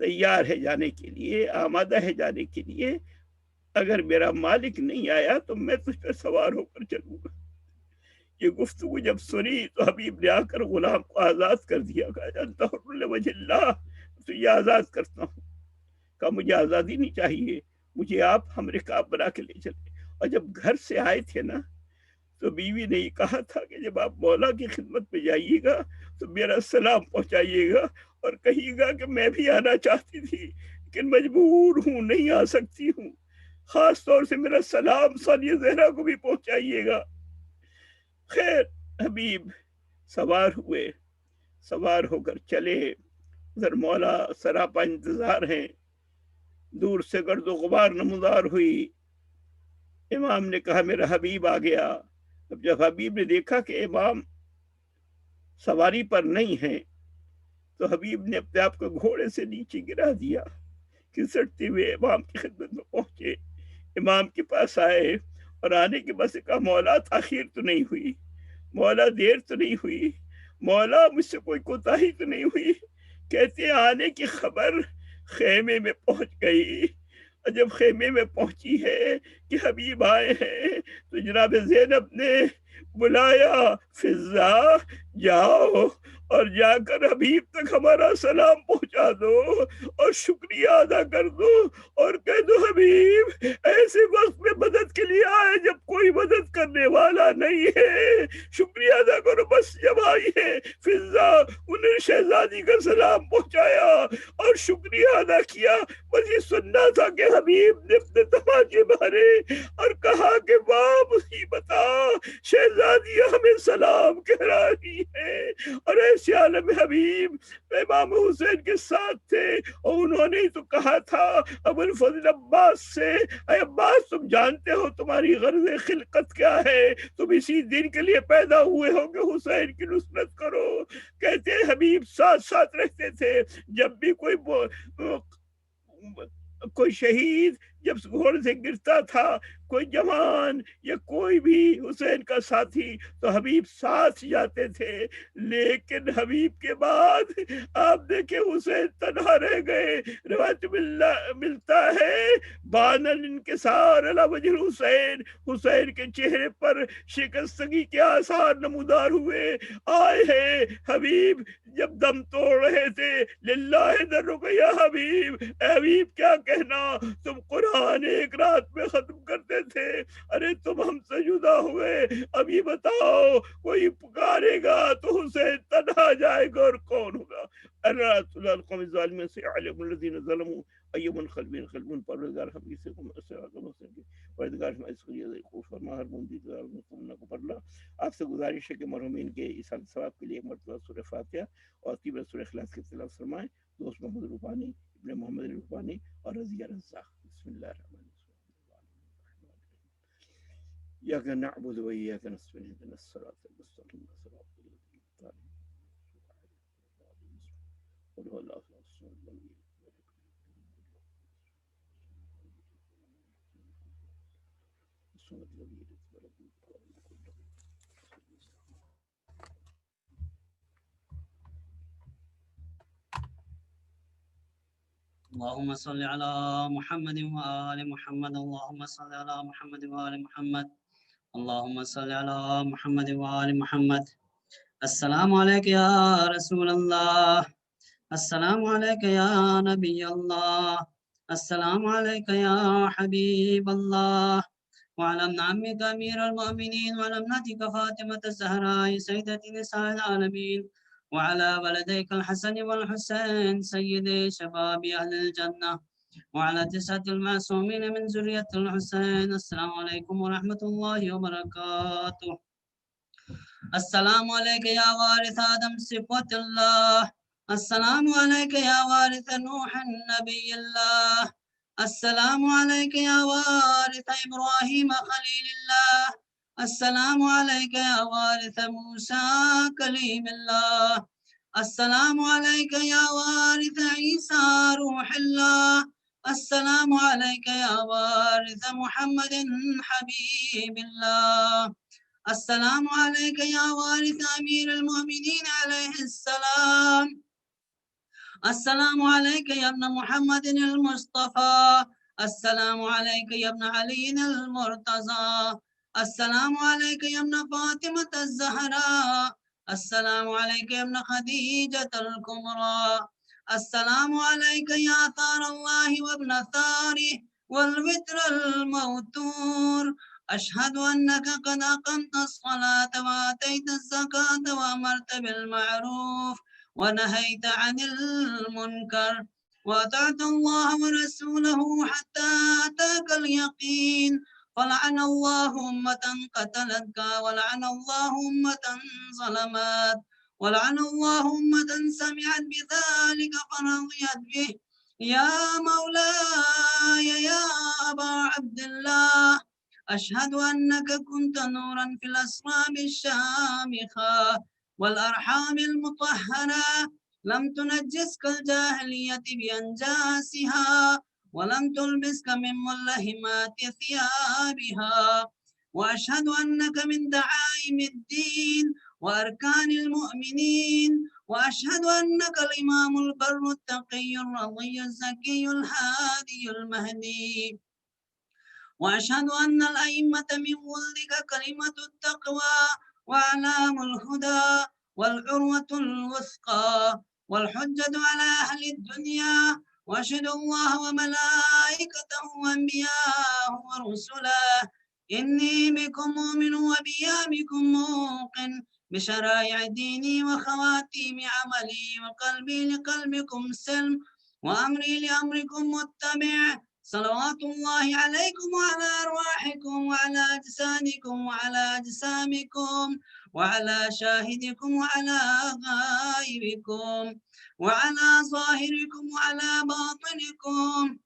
تیار ہے جانے کے لیے، آمادہ ہے جانے کے لیے، اگر میرا مالک نہیں آیا تو میں تجھ پر سوار ہو کر چلوں گا۔ یہ گفتگو جب سنی تو حبیب نے آ کر غلام کو آزاد کر دیا، کہا انت حر لوجہ اللہ، تو یہ آزاد کرتا ہوں۔ کہا مجھے آزادی نہیں چاہیے، مجھے آپ ہم رکاب بنا کے لے چلے۔ اور جب گھر سے آئے تھے نا تو بیوی نے یہ کہا تھا کہ جب آپ مولا کی خدمت میں جائیے گا تو میرا سلام پہنچائیے گا اور کہیے گا کہ میں بھی آنا چاہتی تھی لیکن مجبور ہوں، نہیں آ سکتی ہوں، خاص طور سے میرا سلام ثانیہ زہرا کو بھی پہنچائیے گا۔ خیر حبیب سوار ہوئے، سوار ہو کر چلے، ادھر مولا سراپا انتظار ہیں، دور سے گرد و غبار نمودار ہوئی۔ امام نے کہا میرا حبیب آ گیا۔ اب جب حبیب نے دیکھا کہ امام سواری پر نہیں ہے تو حبیب نے اپنے آپ کو گھوڑے سے نیچے گرا دیا، گھسٹتے ہوئے امام کی خدمت میں پہنچے، امام کے پاس آئے اور آنے کے بعد کہا مولا تاخیر تو نہیں ہوئی، مولا دیر تو نہیں ہوئی، مولا مجھ سے کوئی کوتاہی تو نہیں ہوئی؟ کہتے آنے کی خبر خیمے میں پہنچ گئی، اور جب خیمے میں پہنچی ہے کہ حبیب آئے ہیں تو جناب زینب نے بلایا فضا جاؤ اور جا کر حبیب تک ہمارا سلام پہنچا دو اور شکریہ ادا کر دو اور کہہ دو حبیب ایسے وقت میں مدد کے لیے آئے جب کوئی مدد کرنے والا نہیں ہے، شکریہ ادا کرو۔ بس جب آئی ہے فضا انہیں شہزادی کا سلام پہنچایا اور شکریہ ادا کیا۔ بس یہ سننا تھا کہ حبیب نے اپنے تماچے مارے اور کہا کہ واہ مصیبتا شہزادی ہمیں سلام کہہ رہی ہے، اور ایسے عالم حبیب امام حسین کے ساتھ تھے اور انہوں نے تو کہا تھا ابو الفضل عباس سے، اے عباس تم جانتے ہو تمہاری غرض خلقت کیا ہے، تم اسی دن کے لیے پیدا ہوئے ہو کہ حسین کی نصرت کرو۔ کہتے ہیں حبیب ساتھ ساتھ رہتے تھے، جب بھی کوئی شہید جب گھوڑے سے گرتا تھا، کوئی جوان یا کوئی بھی حسین کا ساتھی تو حبیب ساتھ جاتے تھے، لیکن حبیب کے بعد آپ دیکھیں حسین تنہا رہ گئے۔ روایت ملتا ہے بان الانکسار علی وجہ حسین، حسین کے چہرے پر شکستگی کے آثار نمودار ہوئے۔ آئے ہیں حبیب جب دم توڑ رہے تھے، للہ درک یا حبیب، اے حبیب کیا کہنا، تم قرآن ایک رات میں ختم کرتے تھے، ارے تم ہم سے جدا ہوئے، اب یہ بتاؤ کوئی پکارے گا تو حسین تنہا جائے گا اور کون ہوگا؟ القوم الظالمین سے علم الذین ظلموا ایوم خلبین خلبون، پروردگار ہم سے پروردگار کو پڑھ لا۔ آپ سے گزارش ہے کہ مرحومین کے ایصال ثواب کے لیے ایک مرتبہ سورہ فاتحہ اور تیسرا سورہ اخلاص کی تلاوت فرمائیں۔ دوست محمد روپانی، ابن محمد روپانی اور رضیہ رزاق۔ بسم اللہ الرحمن الرحیم، ایاک نعبد و ایاک نستعین، اهدنا الصراط المستقیم صراط الذین انعمت علیہم۔ اللهم صل على محمد وآل محمد، اللهم صل على محمد وآل محمد، اللهم صل على محمد وآل محمد۔ السلام عليك يا رسول الله، السلام عليك يا نبي الله، السلام عليك يا حبيب الله، وعلى ابن عمك أمير المؤمنين، وعلى ابنتك فاطمة الزهراء سيدة نساء العالمين، وعلى ولديك الحسن والحسين سيدي شباب أهل الجنة، وعلى 9 المعصومين من ذرية الحسين۔ السلام عليكم ورحمة الله وبركاته۔ السلام عليك يا وارث آدم صفوة الله، السلام عليك يا وارث نوح نبي الله، السلام عليك يا وارث إبراهيم خليل الله، السلام عليك يا وارث موسى كليم الله، السلام عليك يا وارث عيسى روح الله، السلام عليك يا وارث محمد حبيب الله، السلام عليك يا وارث أمير المؤمنين عليه السلام، السلام عليك يا ابن محمد المصطفى. السلام عليك يا ابن علي المرتضى. السلام عليك يا ابن فاطمة الزهراء. السلام عليك يا ابن خديجة الكبرى. السلام عليك يا ثار الله وابن ثاره والوتر الموتور. أشهد أنك قد أقمت الصلاة وآتيت الزكاة وأمرت بالمعروف ونهيت عن المنكر وأطعت الله ورسوله حتى أتاك اليقين. فلعن الله أمة قتلتك ولعن الله أمة ظلمت ولعن الله أمة سمعت بذلك فرضيت به. يا مولاي يا أبا عبد الله، أشهد أنك كنت نورا في الأسراب الشامخة والأرحام المطهرة، لم تنجسك الجاهلية بأنجاسها ولم تلبسك من ملهمات ثيابها. وأشهد أنك من دعائم الدين وأركان المؤمنين. وأشهد أنك الإمام البر التقي الرضي الزكي الهادي المهدي. وأشهد أن الأئمة من ولدك كلمة التقوى وأعلام الهدى والعروة الوثقى والحجة على أهل الدنيا. وأشهد الله وملائكته وأنبياءه ورسله إني بكم مؤمن وبيامكم موقن بشرائع ديني وخواتيم عملي وقلبي لقلبكم سلم وأمري لأمركم متبع. صلوات الله عليكم وعلى أرواحكم وعلى أجسادكم وعلى أجسامكم وعلى شاهدكم وعلى غائبكم وعلى ظاهركم وعلى باطنكم.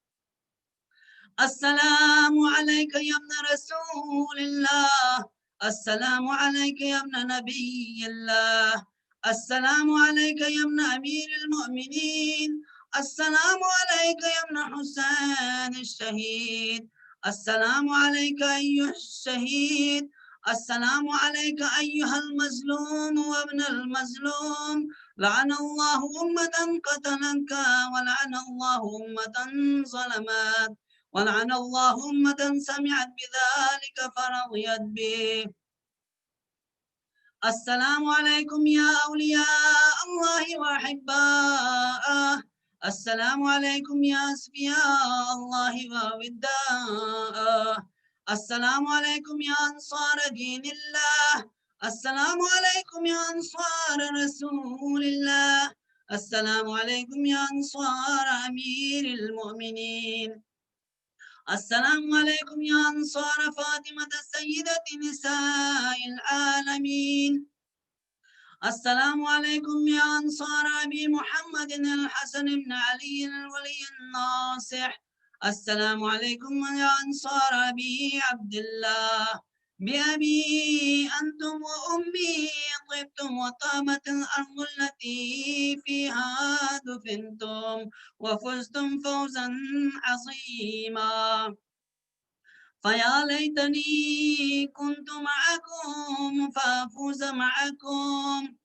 السلام عليك يا ابن رسول الله. السلام عليك يا ابن نبي الله. السلام عليك يا ابن أمير المؤمنين. السلام عليك يا ابن حسين الشهيد. السلام عليك أيها الشهيد. السلام عليك أيها المظلوم وابن المظلوم. لعن الله أمة قتلتك ولعن الله أمة ظلمت ولعن الله أمة سمعت بذلك فرضيت به. السلام عليكم يا أولياء الله وأحباءه. السلام عليكم يا أسفياء الله ووداءه. السلام عليكم يا أنصار دين الله. السلام عليكم يا أنصار رسول الله. السلام عليكم يا أنصار أمير المؤمنين. السلام عليكم يا أنصار فاطمة السيدة نساء العالمين. السلام عليكم يا أنصار أبي محمد الحسن بن علي الولي الناصح. السلام عليكم يا أنصار أبي عبد الله. بأبي أنتم وأمي طبتم وطابت الأرض التي فيها دفنتم وفزتم فوزا عظيما. فيا ليتني كنت معكم فأفوز معكم.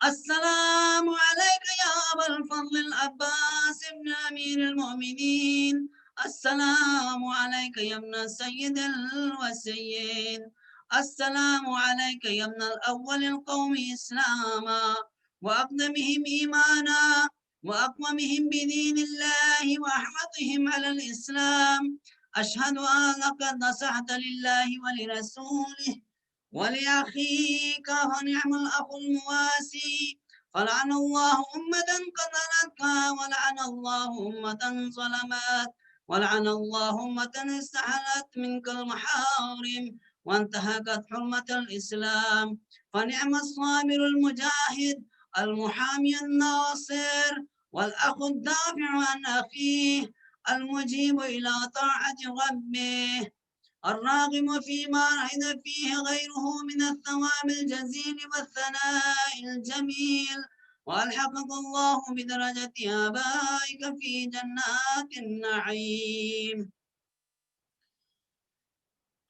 السلام عليك يا أبا الفضل العباس بن أمير المؤمنين. السلام عليك يا ابن سيد الوسيين. السلام عليك يا ابن الأول القوم إسلاما وأقدمهم إيمانا وأقومهم بدين الله وأحوطهم على الإسلام. أشهد أنك قد نصحت لله ولرسوله ولأخيك فنعم الأخ المواسي. فلعن الله أمة قتلتك ولعن الله أمة ظلمت ولعن الله أمة استحلت منك المحارم وانتهكت حرمة الإسلام. فنعم الصابر المجاهد المحامي الناصر والأخ الدافع عن أخيه المجيب إلى طاعة ربه الراغب فيما رهن فيه غيره من الثواب الجزيل والثناء الجميل. وألحقك الله بدرجة آبائك في جنات النعيم.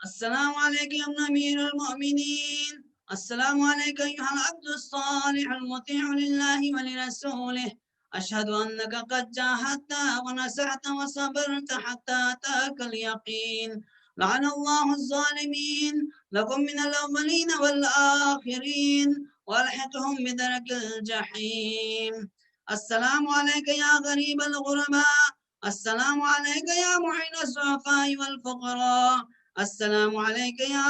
السلام عليك يا ابن أمير المؤمنين. السلام عليك أيها العبد الصالح المطيع لله ولرسوله. أشهد أنك قد جاهدت ونسعت وصبرت حتى أتاك اليقين. لعن الله الظالمين لكم من الأولين والآخرين وألحقهم بدرك الجحيم. السلام عليك يا غريب الغرباء. السلام عليك يا معين الضعفاء والفقراء. السلام عليك يا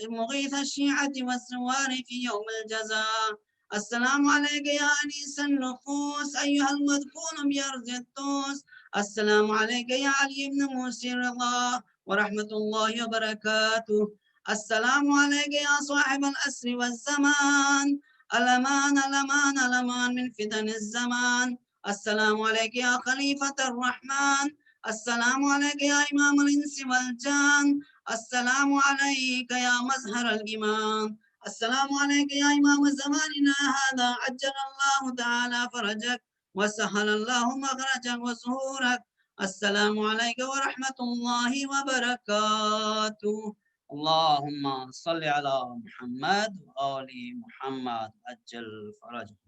مغيث الشيعة والزوار في يوم الجزاء. السلام عليك يا أنيس النفوس أيها المدفون بأرض الدوس. السلام عليك يا علي بن موسى رضا ورحمة الله وبركاته. السلام عليك يا صاحب الأسر والزمان. الأمان الأمان الأمان من فتن الزمان. السلام عليك يا خليفة الرحمن. السلام عليك يا إمام الإنس والجان. السلام عليك يا مظهر الإيمان. السلام عليك يا إمام زماننا هذا. عجل الله تعالى فرجك وسهل الله مخرجك وظهورك. السلام عليك ورحمة الله وبركاته. اللهم صل على محمد وآل محمد عجل فرجك.